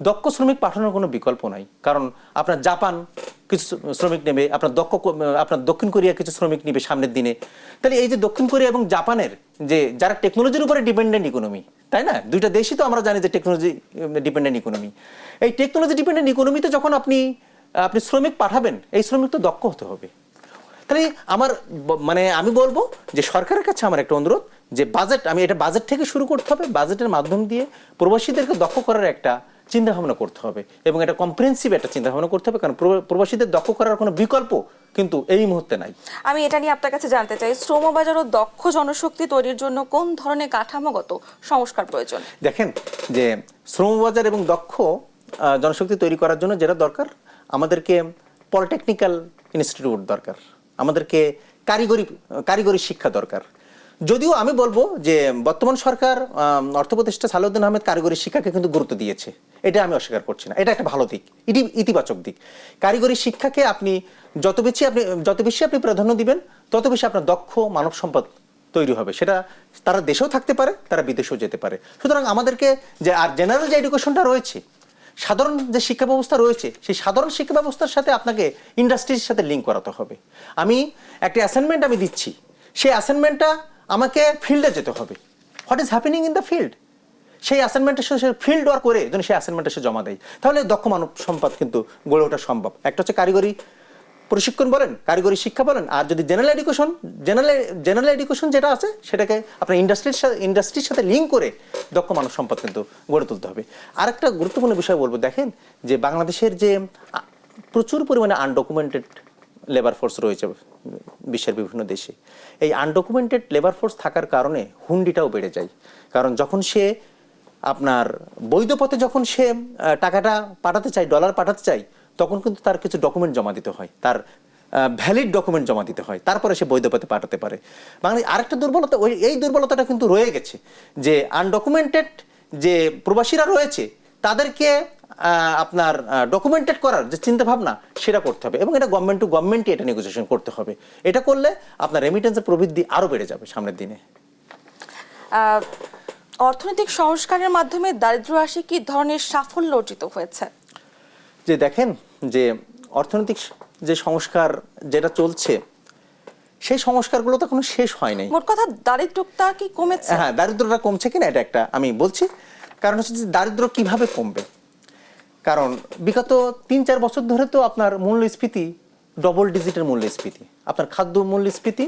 দক্ষ শ্রমিক পাঠানোর কোনো বিকল্প নাই। কারণ আপনার জাপান কিছু শ্রমিক নেবে, আপনার দক্ষিণ কোরিয়া কিছু শ্রমিক নেবে সামনের দিনে। তাহলে এই যে দক্ষিণ কোরিয়া এবং জাপানের যে যারা টেকনোলজির উপরে ডিপেন্ডেন্ট ইকোনমি, তাই না, দুইটা দেশই তো আমরা জানি যে টেকনোলজি ডিপেন্ডেন্ট ইকোনমি। এই টেকনোলজি ডিপেন্ডেন্ট ইকোনমিতে যখন আপনি শ্রমিক পাঠাবেন, এই শ্রমিক তো দক্ষ হতে হবে। তাহলে আমি বলবো যে সরকারের কাছে আমার একটা অনুরোধ যে এটা বাজেট থেকে শুরু করতে হবে, বাজেটের মাধ্যম দিয়ে প্রবাসীদেরকে দক্ষ করার একটা চিন্তা ভাবনা করতে হবে, এবং এটা কম্প্রিহেন্সিভ একটা চিন্তা ভাবনা করতে হবে। কারণ প্রবাসীদের দক্ষ করার কোনো বিকল্প কিন্তু এই মুহূর্তে নাই। আমি এটা নিয়ে আপনার কাছে জানতে চাই, শ্রমবাজার ও দক্ষ জনশক্তি তৈরির জন্য কোন ধরনের কাঠামোগত সংস্কার প্রয়োজন? দেখেন যে শ্রমবাজার এবং দক্ষ জনশক্তি তৈরি করার জন্য যেটা দরকার, আমাদেরকে পলিটেকনিক্যাল ইনস্টিটিউট দরকার, আমাদেরকে কারিগরি শিক্ষা দরকার। যদিও আমি বলবো যে বর্তমান সরকার অর্থ উপদেষ্টা সালাউদ্দিন আহমেদ কারিগরি শিক্ষাকে কিন্তু গুরুত্ব দিয়েছে, এটা আমি অস্বীকার করছি না, এটা একটা ভালো দিক, ইতিবাচক দিক। কারিগরি শিক্ষাকে আপনি যত বেশি আপনি প্রাধান্য দিবেন, তত বেশি আপনার দক্ষ মানব সম্পদ তৈরি হবে। সেটা তারা দেশেও থাকতে পারে, তারা বিদেশেও যেতে পারে। সুতরাং আমাদেরকে আর জেনারেল যে এডুকেশনটা রয়েছে, সাধারণ যে শিক্ষা ব্যবস্থা রয়েছে, সেই সাধারণ শিক্ষা ব্যবস্থার সাথে আপনাকে ইন্ডাস্ট্রির সাথে লিঙ্ক করাতে হবে। আমি একটা অ্যাসাইনমেন্ট আমি দিচ্ছি, সেই অ্যাসাইনমেন্টটা আমাকে ফিল্ডে যেতে হবে, what is happening in the field, সেই অ্যাসাইনমেন্টের সাথে ফিল্ড ওয়ার্ক করে যেন সেই অ্যাসাইনমেন্টটা সে জমা দেয়। তাহলে দক্ষ মানব সম্পদ কিন্তু গড়ে ওঠা সম্ভব। একটা হচ্ছে কারিগরি প্রশিক্ষণ বলেন, কারিগরি শিক্ষা বলেন, আর যদি জেনারেল এডুকেশন যেটা আছে সেটাকে আপনার ইন্ডাস্ট্রির সাথে লিঙ্ক করে দক্ষ মানব সম্পদ কিন্তু গড়ে তুলতে হবে। আরেকটা গুরুত্বপূর্ণ বিষয় বলবো, দেখেন যে বাংলাদেশের যে প্রচুর পরিমাণে আনডকুমেন্টেড লেবার ফোর্স রয়েছে বিশ্বের বিভিন্ন দেশে, এই আনডকুমেন্টেড লেবার ফোর্স থাকার কারণে হুন্ডিটাও বেড়ে যায়। কারণ যখন সে আপনার বৈধ পথে যখন সে টাকাটা পাঠাতে চায়, ডলার পাঠাতে চায়, তখন কিন্তু তার কিছু ডকুমেন্ট জমা দিতে হয়, তার ভ্যালিড ডকুমেন্ট জমা দিতে হয়, তারপরে সে বৈধ পথে পাঠাতে পারে। বাংলাদেশ আরেকটা দুর্বলতা, এই দুর্বলতাটা কিন্তু রয়ে গেছে যে আনডকুমেন্টেড যে প্রবাসীরা রয়েছে তাদেরকে আপনার ডকুমেন্টেড করার যে চিন্তা ভাবনা সেটা করতে হবে, এবং এটা গভর্নমেন্ট টু গভর্নমেন্টই এটা নেগোসিয়েশন করতে হবে। এটা করলে আপনার রেমিটেন্সের প্রবৃদ্ধি আরও বেড়ে যাবে সামনের দিনে। অর্থনৈতিক সংস্কারের মাধ্যমে দারিদ্র্য হ্রাসে কি ধরনের সাফল্য অর্জিত হয়েছে? যে দেখেন যে অর্থনৈতিক যে সংস্কার যেটা চলছে, সেই সংস্কারগুলো তো এখনো শেষ হয় নাই। মোট কথা দারিদ্রতা কি কমেছে? হ্যাঁ, দারিদ্রতা কমছে কিনা এটা একটা আমি বলছি। কারণ হচ্ছে যে দারিদ্র কিভাবে কমবে, কারণ বিগত ৩-৪ বছর ধরে তো আপনার মূল্যস্ফীতি ডবল ডিজিটের মূল্যস্ফীতি, আপনার খাদ্য মূল্যস্ফীতি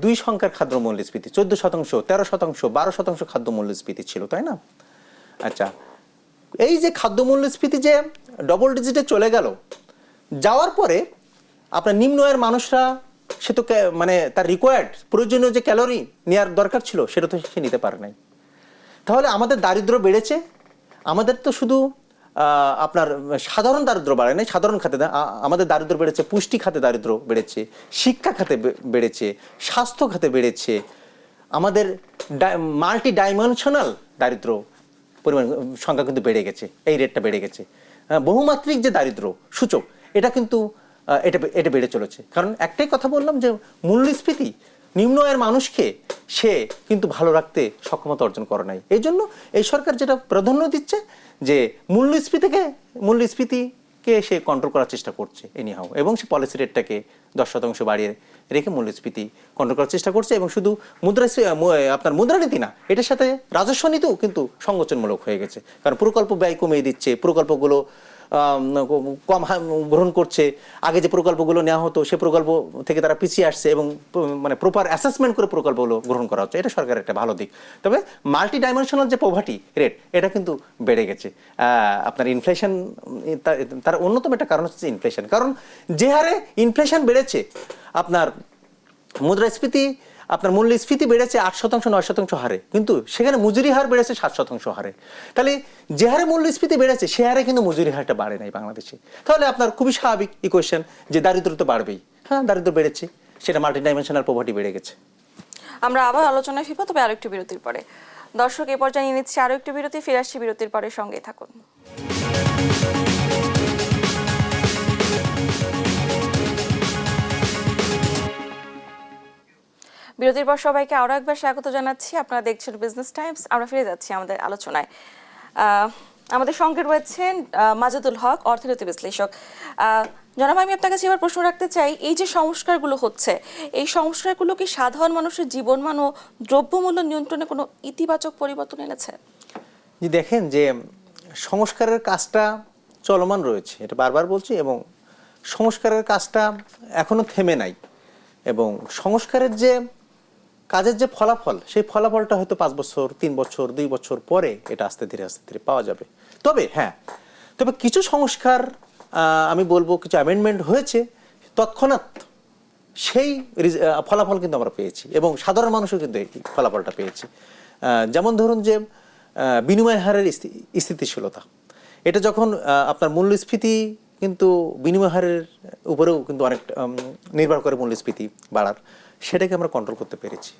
২ সংখ্যার খাদ্য মূল্যস্ফীতি ১৪%, ১৩%, ১২% খাদ্য মূল্যস্ফীতি ছিল, তাই না? আচ্ছা, এই যে খাদ্য মূল্যস্ফীতি যে ডবল ডিজিটে চলে গেল, যাওয়ার পরে আপনার নিম্ন আয়ের মানুষরা সে তো মানে তার রিকোয়ার্ড প্রয়োজনীয় যে ক্যালোরি নেওয়ার দরকার ছিল সেটা তো সে নিতে পারে নাই। তাহলে আমাদের দারিদ্র বেড়েছে। আমাদের তো শুধু আপনার সাধারণ দারিদ্র বাড়ে নাই, সাধারণ খাতে আমাদের দারিদ্র বেড়েছে, পুষ্টি খাতে দারিদ্র বেড়েছে, শিক্ষা খাতে বেড়েছে, স্বাস্থ্য খাতে বেড়েছে, আমাদের মাল্টি ডাইমেনশনাল দারিদ্র পরিমাণ সংখ্যা কিন্তু বেড়ে গেছে, এই রেটটা বেড়ে গেছে। বহুমাত্রিক যে দারিদ্র সূচক এটা কিন্তু এটা বেড়ে চলেছে। কারণ একটাই কথা বললাম যে মূল্যস্ফীতি নিম্ন আয়ের মানুষকে সে কিন্তু ভালো রাখতে সক্ষমতা অর্জন করে নাই। এই জন্য এই সরকার যেটা প্রাধান্য দিচ্ছে যে মূল্যস্ফীতিকে সে কন্ট্রোল করার চেষ্টা করছে এনিহাও, এবং সে পলিসি রেটটাকে 10% বাড়িয়ে রেখে মূল্যস্ফীতি কন্ট্রোল করার চেষ্টা করছে। এবং শুধু আপনার মুদ্রানীতি না, এটার সাথে রাজস্ব নীতিও কিন্তু সংকোচনমূলক হয়ে গেছে। কারণ প্রকল্প ব্যয় কমিয়ে দিচ্ছে, প্রকল্পগুলো কম গ্রহণ করছে। আগে যে প্রকল্পগুলো নেওয়া হতো সে প্রকল্প থেকে তারা পিছিয়ে আসছে এবং মানে প্রপার অ্যাসেসমেন্ট করে প্রকল্পগুলো গ্রহণ করা হচ্ছে। এটা সরকারের একটা ভালো দিক। তবে মাল্টি ডাইমেনশনাল যে পভার্টি রেট এটা কিন্তু বেড়ে গেছে। আপনার ইনফ্লেশন, তার অন্যতম একটা কারণ হচ্ছে ইনফ্লেশন। কারণ যে হারে ইনফ্লেশন বেড়েছে, আপনার মুদ্রাস্ফীতি আপনার মূল্যস্ফীতি বেড়েছে 8%, 9% হারে, কিন্তু সেখানে মজুরি হার বেড়েছে 7% হারে। তাহলে যে হারে মূল্যস্ফীতি বেড়েছে সে হারে কিন্তু মজুরি হারটা বাড়ে নাই বাংলাদেশে। তাহলে আপনার খুবই স্বাভাবিক ইকুয়েশন যে দারিদ্র তো বাড়বেই। হ্যাঁ, দারিদ্র বেড়েছে, সেটা মাল্টি ডাইমেনশনাল পভার্টি বেড়ে গেছে। আমরা আবার আলোচনায় ফিরবো, তবে আরেকটু বিরতির পরে। দর্শক, এ পর্যায়ে নিয়ে নিচ্ছি আরো একটু বিরতি। ফিরে আসছি বিরতির পরে, সঙ্গেই থাকুন। বিরতির পর সবাইকে আরো একবার স্বাগত জানাচ্ছি। আপনারা দেখছেন বিজনেস টাইমস। আমরা ফিরে যাচ্ছি আমাদের আলোচনায়। আমাদের সঙ্গে রয়েছেন মাজেদুল হক, অর্থনীতি বিশ্লেষক। জনাব, আমি আপনার কাছে এবার প্রশ্ন রাখতে চাই, এই যে সংস্কারগুলো হচ্ছে, এই সংস্কারগুলো কি সাধারণ মানুষের জীবনমান ও দ্রব্যমূল্য নিয়ন্ত্রণে কোনো ইতিবাচক পরিবর্তন এনেছে? জি, দেখেন যে সংস্কারের কাজটা চলমান রয়েছে, এটা বারবার বলছি, এবং সংস্কারের কাজটা এখনো থেমে নাই। এবং সংস্কারের যে কাজের যে ফলাফল, সেই ফলাফলটা হয়তো 5 বছর, 3 বছর, 2 বছর পরে এটা আস্তে ধীরে পাওয়া যাবে। তবে হ্যাঁ, তবে কিছু সংস্কার আমি বলবো কিছু অ্যামেন্ডমেন্ট হয়েছে, তৎক্ষণাৎ সেই ফলাফল কিন্তু আমরা পেয়েছি, এবং সাধারণ মানুষও কিন্তু এই ফলাফলটা পেয়েছি। যেমন ধরুন যে বিনিময় হারের স্থিতিশীলতা, এটা যখন আপনার মূল্যস্ফীতি কিন্তু বিনিময় হারের উপরেও কিন্তু অনেক নির্ভর করে মূল্যস্ফীতি বাড়ার, সেটাকে আমরা কন্ট্রোল করতে পেরেছি,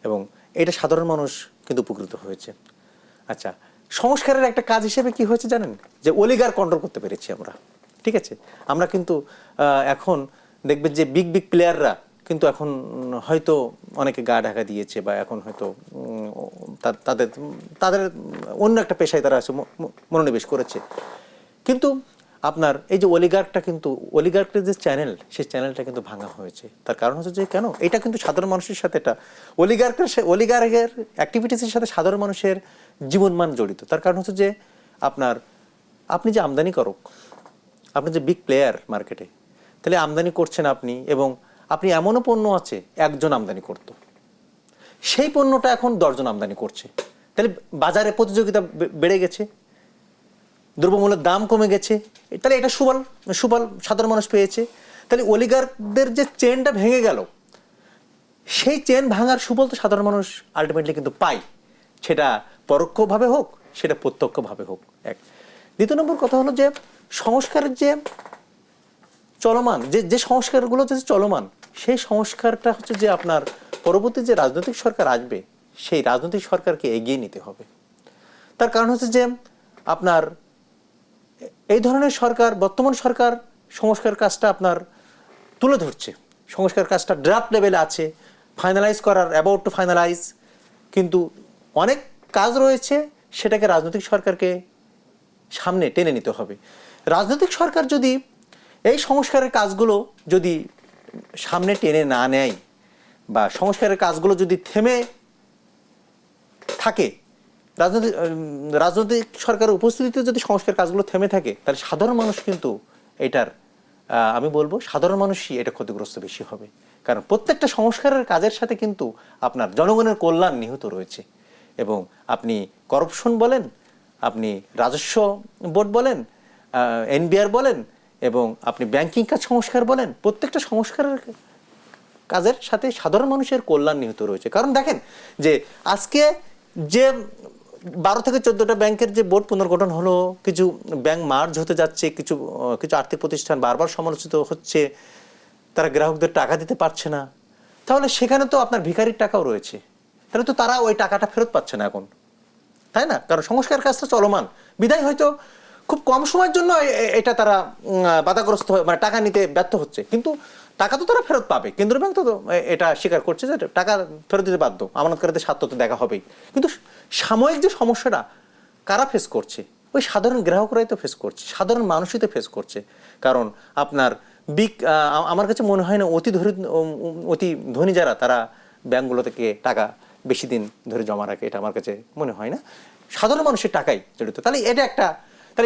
এবং এটা সাধারণ মানুষ কিন্তু উপকৃত হয়েছে। আচ্ছা, সংস্কারের একটা কাজ হিসেবে কি হয়েছে জানেন, যে অলিগার কন্ট্রোল করতে পেরেছি আমরা। ঠিক আছে, আমরা কিন্তু এখন দেখবেন যে বিগ প্লেয়াররা কিন্তু এখন হয়তো অনেকে গা ঢাকা দিয়েছে, বা এখন হয়তো তাদের অন্য একটা পেশায় তারা মনোনিবেশ করেছে। কিন্তু আপনার এই যে অলিগার্কের যে চ্যানেল, সেই চ্যানেলটা কিন্তু ভাঙা হয়েছে। তার কারণ হচ্ছে যে কেন, এটা কিন্তু সাধারণ মানুষের সাথে, এটা অলিগার্কের অ্যাক্টিভিটিসের সাথে সাধারণ মানুষের জীবনমান জড়িত। তার কারণ হচ্ছে যে আপনি যে আমদানি করক, আপনি যে বিগ প্লেয়ার মার্কেটে, তাহলে আমদানি করছেন আপনি, এবং আপনি এমনও পণ্য আছে একজন আমদানি করত, সেই পণ্যটা এখন 10 জন আমদানি করছে। তাহলে বাজারে প্রতিযোগিতা বেড়ে গেছে, দ্রব্যমূল্যের দাম কমে গেছে, তাহলে এটা সুফল সাধারণ মানুষ পেয়েছে। তাহলে অলিগারদের যে চেনটা ভেঙে গেল, সেই চেন ভাঙার সুফল তো সাধারণ মানুষ আলটিমেটলি কিন্তু পায়, সেটা পরোক্ষভাবে হোক, সেটা প্রত্যক্ষভাবে হোক। এক দ্বিতীয় নম্বর কথা হলো যে সংস্কারের যে চলমান যে সংস্কারগুলো যে চলমান, সেই সংস্কারটা হচ্ছে যে আপনার পরবর্তী যে রাজনৈতিক সরকার আসবে, সেই রাজনৈতিক সরকারকে এগিয়ে নিতে হবে। তার কারণ হচ্ছে যে আপনার এই ধরনের সরকার, বর্তমান সরকার সংস্কার কাজটা আপনার তুলে ধরছে, সংস্কার কাজটা ড্রাফট লেভেলে আছে, ফাইনালাইজ করার, অ্যাবাউট টু ফাইনালাইজ, কিন্তু অনেক কাজ রয়েছে, সেটাকে রাজনৈতিক সরকারকে সামনে টেনে নিতে হবে। রাজনৈতিক সরকার যদি এই সংস্কারের কাজগুলো যদি সামনে টেনে না নেয় বা সংস্কারের কাজগুলো যদি থেমে থাকে, রাজনৈতিক সরকারের উপস্থিতিতে যদি সংস্কার কাজগুলো থেমে থাকে, তাহলে সাধারণ মানুষ কিন্তু এটার আমি বলবো সাধারণ মানুষই এটা ক্ষতিগ্রস্ত বেশি হবে। কারণ প্রত্যেকটা সংস্কারের কাজের সাথে কিন্তু আপনার জনগণের কল্যাণ নিহিত রয়েছে। এবং আপনি করাপশন বলেন, আপনি রাজস্ব বোর্ড বলেন, এনবিআর বলেন, এবং আপনি ব্যাংকিং কাজ সংস্কার বলেন, প্রত্যেকটা সংস্কারের কাজের সাথে সাধারণ মানুষের কল্যাণ নিহিত রয়েছে। কারণ দেখেন যে আজকে যে 12 থেকে 14টা ব্যাংকের যে বোর্ড পুনর্গঠন হলো, কিছু ব্যাংক মার্জ হতে যাচ্ছে, কিছু আর্থিক প্রতিষ্ঠান বারবার সমালোচিত হচ্ছে, তারা গ্রাহকদের টাকা দিতে পারছে না, তাহলে সেখানে তো আপনার ভিখারির টাকাও রয়েছে, তাহলে তো তারা ওই টাকাটা ফেরত পাচ্ছে না এখন, তাই না? কারণ সংস্কার কাজটা চলমান বিদায় হয়তো খুব কম সময়ের জন্য এটা তারা বাধাগ্রস্ত মানে টাকা নিতে ব্যর্থ হচ্ছে, কিন্তু টাকা তো তারা ফেরত পাবে। কেন্দ্রীয় ব্যাংক তো এটা স্বীকার করছে যে টাকা ফেরত দিতে বাধ্য, আমানতকারীদের স্বার্থ তো দেখা হবেই। কিন্তু সাময়িক যে সমস্যাটা কারা ফেস করছে, ওই সাধারণ গ্রাহকরাই তো ফেস করছে, সাধারণ মানুষই তো ফেস করছে। কারণ আপনার আমার কাছে মনে হয় না অতি ধনী যারা তারা ব্যাংকগুলো থেকে টাকা বেশি দিন ধরে জমা রাখে, এটা আমার কাছে মনে হয় না। সাধারণ মানুষের টাকাই জড়িত। তাহলে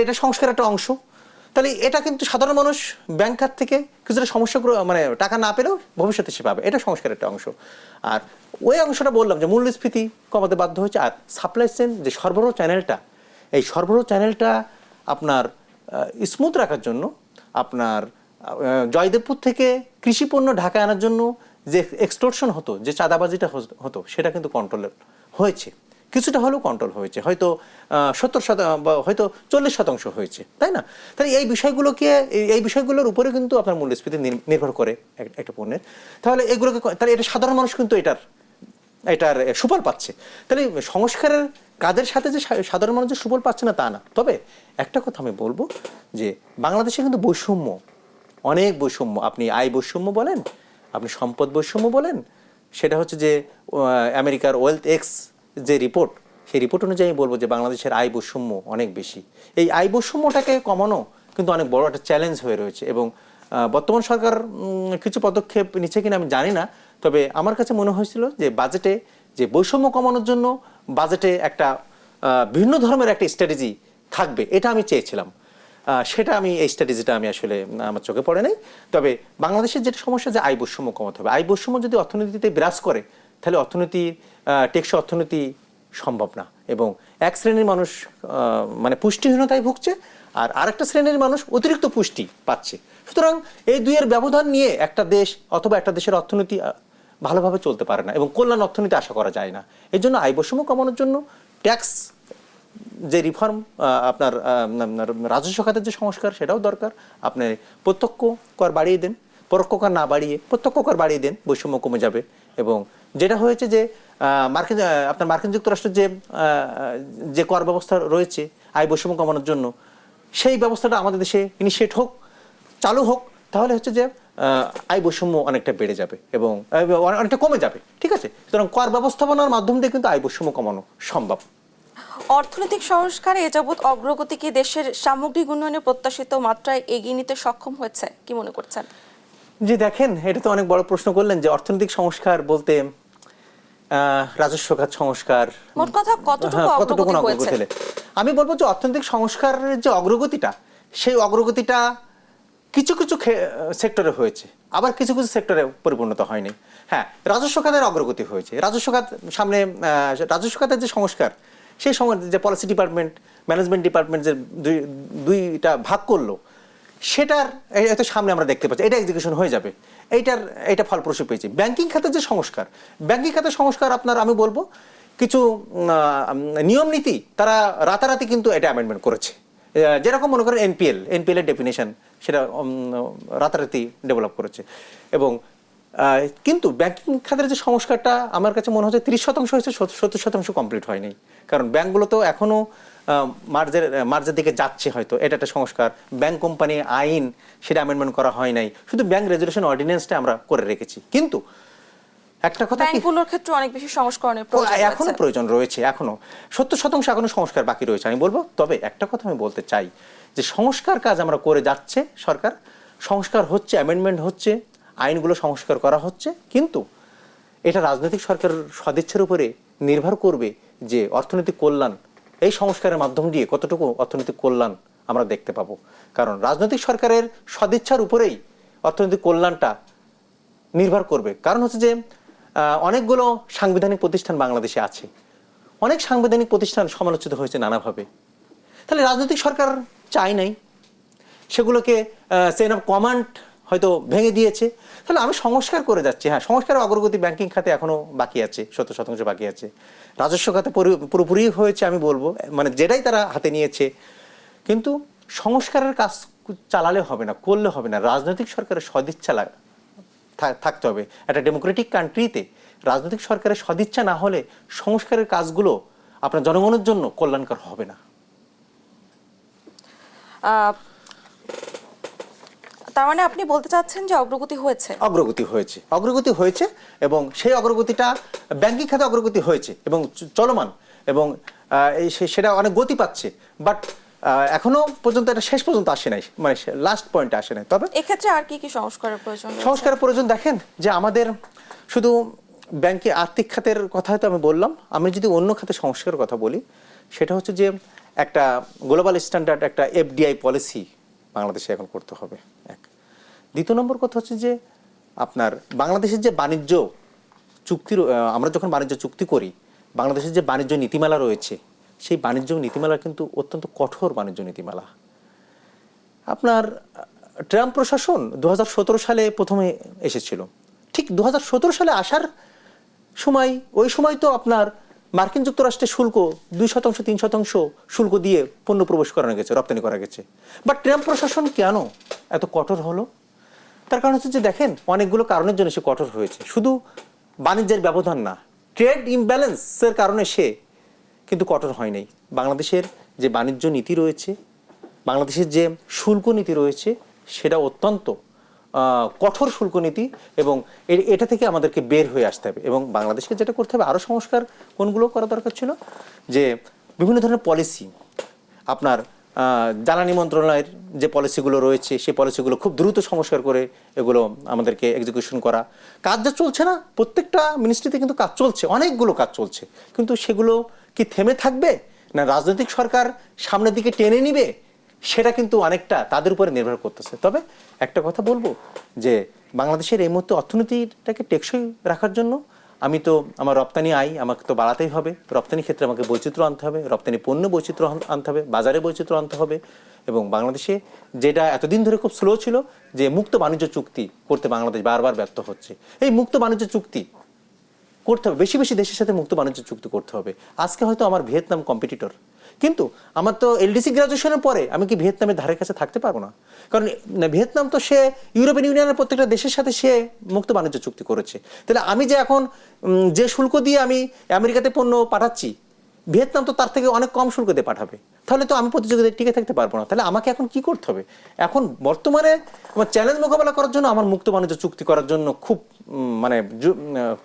এটা সংস্কারের একটা অংশ। তাহলে এটা কিন্তু সাধারণ মানুষ ব্যাংক খাত থেকে কিছুটা সমস্যা মানে টাকা না পেলেও ভবিষ্যতে সে পাবে, এটা সংস্কারের একটা অংশ। আর ওই অংশটা বললাম যে মূল্যস্ফীতি কমাতে বাধ্য হয়েছে। আর সাপ্লাই চেইন যে সরবরাহ চ্যানেলটা, এই সরবরাহ চ্যানেলটা আপনার স্মুথ রাখার জন্য, আপনার জয়দেবপুর থেকে কৃষি পণ্য ঢাকায় আনার জন্য যে এক্সটর্শন হতো, যে চাঁদাবাজিটা হতো, সেটা কিন্তু কন্ট্রোল হয়েছে, কিছুটা হলেও কন্ট্রোল হয়েছে, হয়তো 70% বা হয়তো 40% হয়েছে, তাই না? তাহলে এই বিষয়গুলোর উপরে কিন্তু আপনার মূল্যস্ফীতি নির্ভর করে একটা পণ্যের। তাহলে তাহলে এটা সাধারণ মানুষ কিন্তু এটার সুফল পাচ্ছে। তাহলে সংস্কারের কাজের সাথে যে সাধারণ মানুষ যে সুফল পাচ্ছে না তা না। তবে একটা কথা আমি বলবো যে বাংলাদেশে কিন্তু অনেক বৈষম্য, আপনি আয় বৈষম্য বলেন, আপনি সম্পদ বৈষম্য বলেন, সেটা হচ্ছে যে আমেরিকার ওয়েলথ এক্স যে রিপোর্ট, সেই রিপোর্ট অনুযায়ী আমি বলবো যে বাংলাদেশের আয় বৈষম্য অনেক বেশি। এই আয় বৈষম্যটাকে কমানো কিন্তু অনেক বড় একটা চ্যালেঞ্জ হয়ে রয়েছে। এবং বর্তমান সরকার কিছু পদক্ষেপ নিচ্ছে কিনা আমি জানি না, তবে আমার কাছে মনে হয়েছিল যে বাজেটে যে বৈষম্য কমানোর জন্য বাজেটে একটা ভিন্ন ধর্মের একটা স্ট্র্যাটেজি থাকবে, এটা আমি চেয়েছিলাম। সেটা এই স্ট্র্যাটেজিটা আমি আসলে আমার চোখে পড়ে নাই। তবে বাংলাদেশের যেটা সমস্যা যে আয় বৈষম্য কমাতে হবে, আয় বৈষম্য যদি অর্থনীতিতে বিরাজ করে তাহলে টেকসই অর্থনীতি সম্ভব না। এবং এক শ্রেণীর মানুষ মানে পুষ্টিহীনতায় ভুগছে, আর আরেকটা শ্রেণীর মানুষ অতিরিক্ত পুষ্টি পাচ্ছে। সুতরাং এই দুইয়ের ব্যবধান নিয়ে একটা দেশ অথবা একটা দেশের অর্থনীতি ভালোভাবে চলতে পারে না এবং কল্যাণ অর্থনীতি আশা করা যায় না। এই জন্য আয় বৈষম্য কমানোর জন্য ট্যাক্স যে রিফর্ম, আপনার রাজস্ব খাতের যে সংস্কার, সেটাও দরকার। আপনি প্রত্যক্ষ কর বাড়িয়ে দেন, পরোক্ষ কর না বাড়িয়ে প্রত্যক্ষ কর বাড়িয়ে দেন, বৈষম্য কমে যাবে। এবং যেটা হয়েছে যে মার্কিন যুক্তরাষ্ট্রের যে কর ব্যবস্থা রয়েছে আয় বৈষম্য কমানোর জন্য, সেই ব্যবস্থাটা আমাদের দেশে ইনিশিয়েট হোক, চালু হোক, তাহলে হচ্ছে যে আয় বৈষম্য অনেকটা বেড়ে যাবে এবং অনেকটা কমে যাবে। ঠিক আছে? সুতরাং কর ব্যবস্থাপনার মাধ্যম দিয়ে কিন্তু আয় বৈষম্য কমানো সম্ভব। অর্থনৈতিক সংস্কারে এ যাবৎ অগ্রগতি কি দেশের সামগ্রিক উন্নয়নের প্রত্যাশিত মাত্রায় এগিয়ে নিতে সক্ষম হয়েছে, কি মনে করছেন? জি দেখেন, এটা তো অনেক বড় প্রশ্ন করলেন যে অর্থনৈতিক সংস্কার বলতে রাজস্ব খাত সংস্কার, মোট কথা কতটুকু অগ্রগতি হয়েছে? আমি বলবো যে অর্থনৈতিক সংস্কারের যে অগ্রগতিটা, সেই অগ্রগতিটা কিছু কিছু সেক্টরে হয়েছে, আবার কিছু কিছু সেক্টরে পরিপূর্ণতা হয়নি। হ্যাঁ, রাজস্ব খাতের অগ্রগতি হয়েছে। রাজস্ব খাতের যে সংস্কার, সেই সময় যে পলিসি ডিপার্টমেন্ট, ম্যানেজমেন্ট ডিপার্টমেন্ট যে দুইটা ভাগ করলো, সেটার এত সামনে আমরা দেখতে পাচ্ছি, এটা এক্সিকিউশন হয়ে যাবে, এইটা ফলপ্রসূ পেয়েছে। ব্যাংকিং খাতের যে সংস্কার, আমি বলবো কিছু নিয়ম নীতি তারা রাতারাতি কিন্তু এটা অ্যামেন্ডমেন্ট করেছে। যেরকম মনে করেন এনপিএল এর ডেফিনেশন, সেটা রাতারাতি ডেভেলপ করেছে। এবং কিন্তু ব্যাংকিং খাতের যে সংস্কারটা আমার কাছে মনে হচ্ছে 30% হয়েছে, 70% কমপ্লিট হয়নি। কারণ ব্যাংকগুলো তো এখনো মার্জের দিকে যাচ্ছে, হয়তো এটা একটা সংস্কার। ব্যাংক কোম্পানি আইন, সেটা অ্যামেন্ডমেন্ট করা হয় নাই, শুধু ব্যাংক রেজুলেশন অর্ডিন্যান্সটা আমরা করে রেখেছি। কিন্তু একটা কথা, ব্যাংকগুলোর ক্ষেত্রে অনেক বেশি সংস্করণের এখনো প্রয়োজন রয়েছে, এখনো 70% এখনো সংস্কার বাকি রয়েছে আমি বলবো। তবে একটা কথা আমি বলতে চাই যে সংস্কার কাজ আমরা করে যাচ্ছে, সরকার সংস্কার হচ্ছে, অ্যামেন্ডমেন্ট হচ্ছে। আইনগুলো সংস্কার করা হচ্ছে, কিন্তু এটা রাজনৈতিক সরকারের সদিচ্ছার উপরে নির্ভর করবে যে অর্থনৈতিক কল্যাণ এই সংস্কারের মাধ্যম দিয়ে কতটুকু অর্থনৈতিক কল্যাণ আমরা দেখতে পাবো। কারণ রাজনৈতিক সরকারের সদিচ্ছার উপরেই অর্থনৈতিক কল্যাণটা নির্ভর করবে। কারণ হচ্ছে যে অনেকগুলো সাংবিধানিক প্রতিষ্ঠান বাংলাদেশে আছে, অনেক সাংবিধানিক প্রতিষ্ঠান সমালোচিত হয়েছে নানাভাবে। তাহলে রাজনৈতিক সরকার চাই নাই, সেগুলোকে চেইন অফ কমান্ড হয়তো ভেঙে দিয়েছে। তাহলে আমি সংস্কার করে যাচ্ছি। হ্যাঁ, সংস্কারের অগ্রগতি ব্যাংকিং খাতে এখনো বাকি আছে, 70% বাকি আছে। রাজস্ব খাতে পুরোপুরি হয়েছে আমি বলবো, মানে যেটাই তারা হাতে নিয়েছে। কিন্তু সংস্কারের কাজ চালালে হবে না, করলে হবে না, রাজনৈতিক সরকারের সদিচ্ছা থাকতে হবে। একটা ডেমোক্রেটিক কান্ট্রিতে রাজনৈতিক সরকারের সদিচ্ছা না হলে সংস্কারের কাজগুলো আপনার জনগণের জন্য কল্যাণকর হবে না। তার মানে আপনি বলতে চাচ্ছেন যে অগ্রগতি হয়েছে? অগ্রগতি হয়েছে এবং সেই অগ্রগতিটা ব্যাংকিং খাতে অগ্রগতি হয়েছে এবং চলমান, এবং সেটা অনেক গতি পাচ্ছে। বাট এখনো পর্যন্ত এটা শেষ পর্যন্ত আসে নাই, মানে লাস্ট পয়েন্টে আসে নাই। তবে এক্ষেত্রে আর কি কি সংস্কারের প্রয়োজন? সংস্কারের প্রয়োজন দেখেন যে আমাদের শুধু ব্যাংকে আর্থিক খাতের কথা হয়তো আমি বললাম, আমি যদি অন্য খাতে সংস্কারের কথা বলি, সেটা হচ্ছে যে একটা গ্লোবাল স্ট্যান্ডার্ড একটা এফডিআই পলিসি বাংলাদেশে এখন করতে হবে। এক দ্বিতীয় নম্বর কথা হচ্ছে যে আপনার বাংলাদেশের যে বাণিজ্য চুক্তির, আমরা যখন বাণিজ্য চুক্তি করি, বাংলাদেশের যে বাণিজ্য নীতিমালা রয়েছে, সেই বাণিজ্য নীতিমালা কিন্তু অত্যন্ত কঠোর বাণিজ্য নীতিমালা। আপনার ট্রাম্প প্রশাসন 2017 সালে প্রথমে এসেছিল। ঠিক 2017 সালে আসার সময়, ওই সময় তো আপনার মার্কিন যুক্তরাষ্ট্রের শুল্ক 2%, 3% শুল্ক দিয়ে পণ্য প্রবেশ করানো গেছে, রপ্তানি করা গেছে। বাট ট্রাম্প প্রশাসন কেন এত কঠোর হলো? তার কারণ হচ্ছে যে দেখেন, অনেকগুলো কারণের জন্য সে কঠোর হয়েছে। শুধু বাণিজ্যের ব্যবধান না, ট্রেড ইমব্যালেন্সের কারণে সে কিন্তু কঠোর হয় নাই। বাংলাদেশের যে বাণিজ্য নীতি রয়েছে, বাংলাদেশের যে শুল্ক নীতি রয়েছে, সেটা অত্যন্ত কঠোর শুল্ক নীতি, এবং এটা থেকে আমাদেরকে বের হয়ে আসতে হবে। এবং বাংলাদেশকে যেটা করতে হবে, আরও সংস্কার কোনগুলো করা দরকার ছিল, যে বিভিন্ন ধরনের পলিসি, আপনার জ্বালানি মন্ত্রণালয়ের যে পলিসিগুলো রয়েছে, সেই পলিসিগুলো খুব দ্রুত সংস্কার করে এগুলো আমাদেরকে এক্সিকিউশন করা। কাজ যা চলছে না, প্রত্যেকটা মিনিস্ট্রিতে কিন্তু কাজ চলছে, অনেকগুলো কাজ চলছে, কিন্তু সেগুলো কি থেমে থাকবে না রাজনৈতিক সরকার সামনের দিকে টেনে নিবে, সেটা কিন্তু অনেকটা তাদের উপরে নির্ভর করতেছে। তবে একটা কথা বলবো যে বাংলাদেশের এই মুহূর্তে অর্থনীতিটাকে টেকসই রাখার জন্য আমি তো আমার রপ্তানি আয় আমাকে তো বাড়াতেই হবে, রপ্তানি ক্ষেত্রে আমাকে বৈচিত্র্য আনতে হবে, রপ্তানি পণ্য বৈচিত্র্য আনতে হবে, বাজারে বৈচিত্র্য আনতে হবে। এবং বাংলাদেশে যেটা এতদিন ধরে খুব স্লো ছিল, যে মুক্ত বাণিজ্য চুক্তি করতে বাংলাদেশ বারবার ব্যর্থ হচ্ছে, এই মুক্ত বাণিজ্য চুক্তি করতে হবে, বেশি বেশি দেশের সাথে মুক্ত বাণিজ্য চুক্তি করতে হবে। আজকে হয়তো আমার ভিয়েতনাম কম্পিটিটর, কিন্তু আমার তো এলডিসি গ্রাজুয়েশনের পরে আমি কি ভিয়েতনামের ধারে কাছে থাকতে পারবো না? কারণ ভিয়েতনাম তো সে ইউরোপিয়ান ইউনিয়নের প্রত্যেকটা দেশের সাথে সে মুক্ত বাণিজ্য চুক্তি করেছে। তাহলে আমি যে এখন যে শুল্ক দিয়ে আমি আমেরিকাতে পণ্য পাঠাচ্ছি, ভিয়েতনাম তো তার থেকে অনেক কম শুল্ক দিয়ে পাঠাবে। তাহলে তো আমি প্রতিযোগিতায় টিকে থাকতে পারবো না। তাহলে আমাকে এখন কি করতে হবে? এখন বর্তমানে আমার চ্যালেঞ্জ মোকাবেলা করার জন্য আমার মুক্ত বাণিজ্য চুক্তি করার জন্য খুব মানে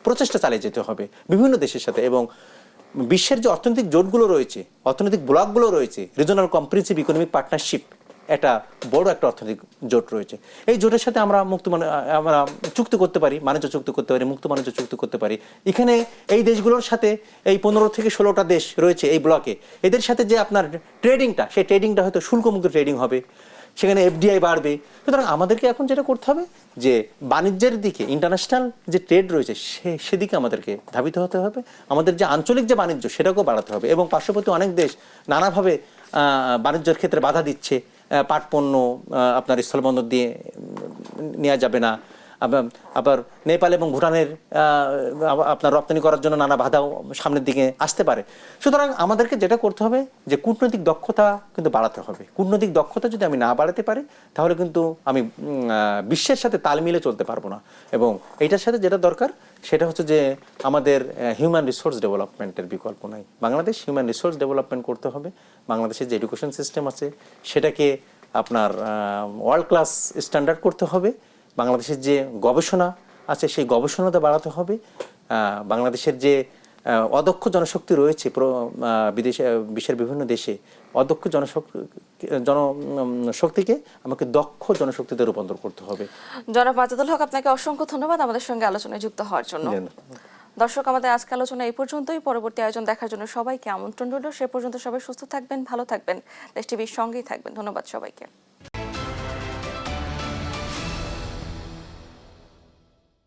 প্রচেষ্টা চালিয়ে যেতে হবে বিভিন্ন দেশের সাথে। এবং বিশ্বের যে অর্থনৈতিক জোটগুলো রয়েছে, অর্থনৈতিক ব্লকগুলো রয়েছে, রিজনাল কম্প্রিহেনসিভ ইকোনমিক পার্টনারশিপ, একটা বড় একটা অর্থনৈতিক জোট রয়েছে। এই জোটের সাথে আমরা আমরা চুক্তি করতে পারি, বাণিজ্য চুক্তি করতে পারি, মুক্ত বাণিজ্য চুক্তি করতে পারি। এখানে এই দেশগুলোর সাথে এই 15 থেকে 16টা দেশ রয়েছে এই ব্লকে, এদের সাথে যে আপনার ট্রেডিংটা, সেই ট্রেডিংটা হয়তো শুল্কমুক্ত ট্রেডিং হবে, সেখানে এফডিআই বাড়বে। সুতরাং আমাদেরকে এখন যেটা করতে হবে, যে বাণিজ্যের দিকে, ইন্টারন্যাশনাল যে ট্রেড রয়েছে সেদিকে আমাদেরকে ধাবিত হতে হবে। আমাদের যে আঞ্চলিক যে বাণিজ্য, সেটাকেও বাড়াতে হবে। এবং পার্শ্ববর্তী অনেক দেশ নানাভাবে বাণিজ্যের ক্ষেত্রে বাধা দিচ্ছে, পাট পণ্য আপনার স্থলবন্দর দিয়ে নেওয়া যাবে না, আবার নেপাল এবং ভুটানের আপনার রপ্তানি করার জন্য নানা বাধাও সামনের দিকে আসতে পারে। সুতরাং আমাদেরকে যেটা করতে হবে, যে কূটনৈতিক দক্ষতা কিন্তু বাড়াতে হবে। কূটনৈতিক দক্ষতা যদি আমি না বাড়াতে পারি, তাহলে কিন্তু আমি বিশ্বের সাথে তাল মিলে চলতে পারবো না। এবং এইটার সাথে যেটা দরকার, সেটা হচ্ছে যে আমাদের হিউম্যান রিসোর্স ডেভেলপমেন্টের বিকল্প নাই। বাংলাদেশ হিউম্যান রিসোর্স ডেভেলপমেন্ট করতে হবে। বাংলাদেশের যে এডুকেশন সিস্টেম আছে, সেটাকে আপনার ওয়ার্ল্ড ক্লাস স্ট্যান্ডার্ড করতে হবে। বাংলাদেশের যে গবেষণা আছে, সেই গবেষণাটা বাড়াতে হবে। বাংলাদেশের যে অদক্ষ জনশক্তি রয়েছে বিদেশে, বিশ্বের বিভিন্ন দেশে অদক্ষ জনশক্তি জনশক্তিকে আমাকে দক্ষ জনশক্তিতে রূপান্তর করতে হবে। জনাব মাজেদুল হক, আপনাকে অসংখ্য ধন্যবাদ আমাদের সঙ্গে আলোচনায় যুক্ত হওয়ার জন্য। দর্শক, আমাদের আজকে আলোচনা এই পর্যন্তই। পরবর্তী আয়োজন দেখার জন্য সবাইকে আমন্ত্রণ রইল। সে পর্যন্ত সবাই সুস্থ থাকবেন, ভালো থাকবেন, দেশ টিভির সঙ্গেই থাকবেন। ধন্যবাদ সবাইকে।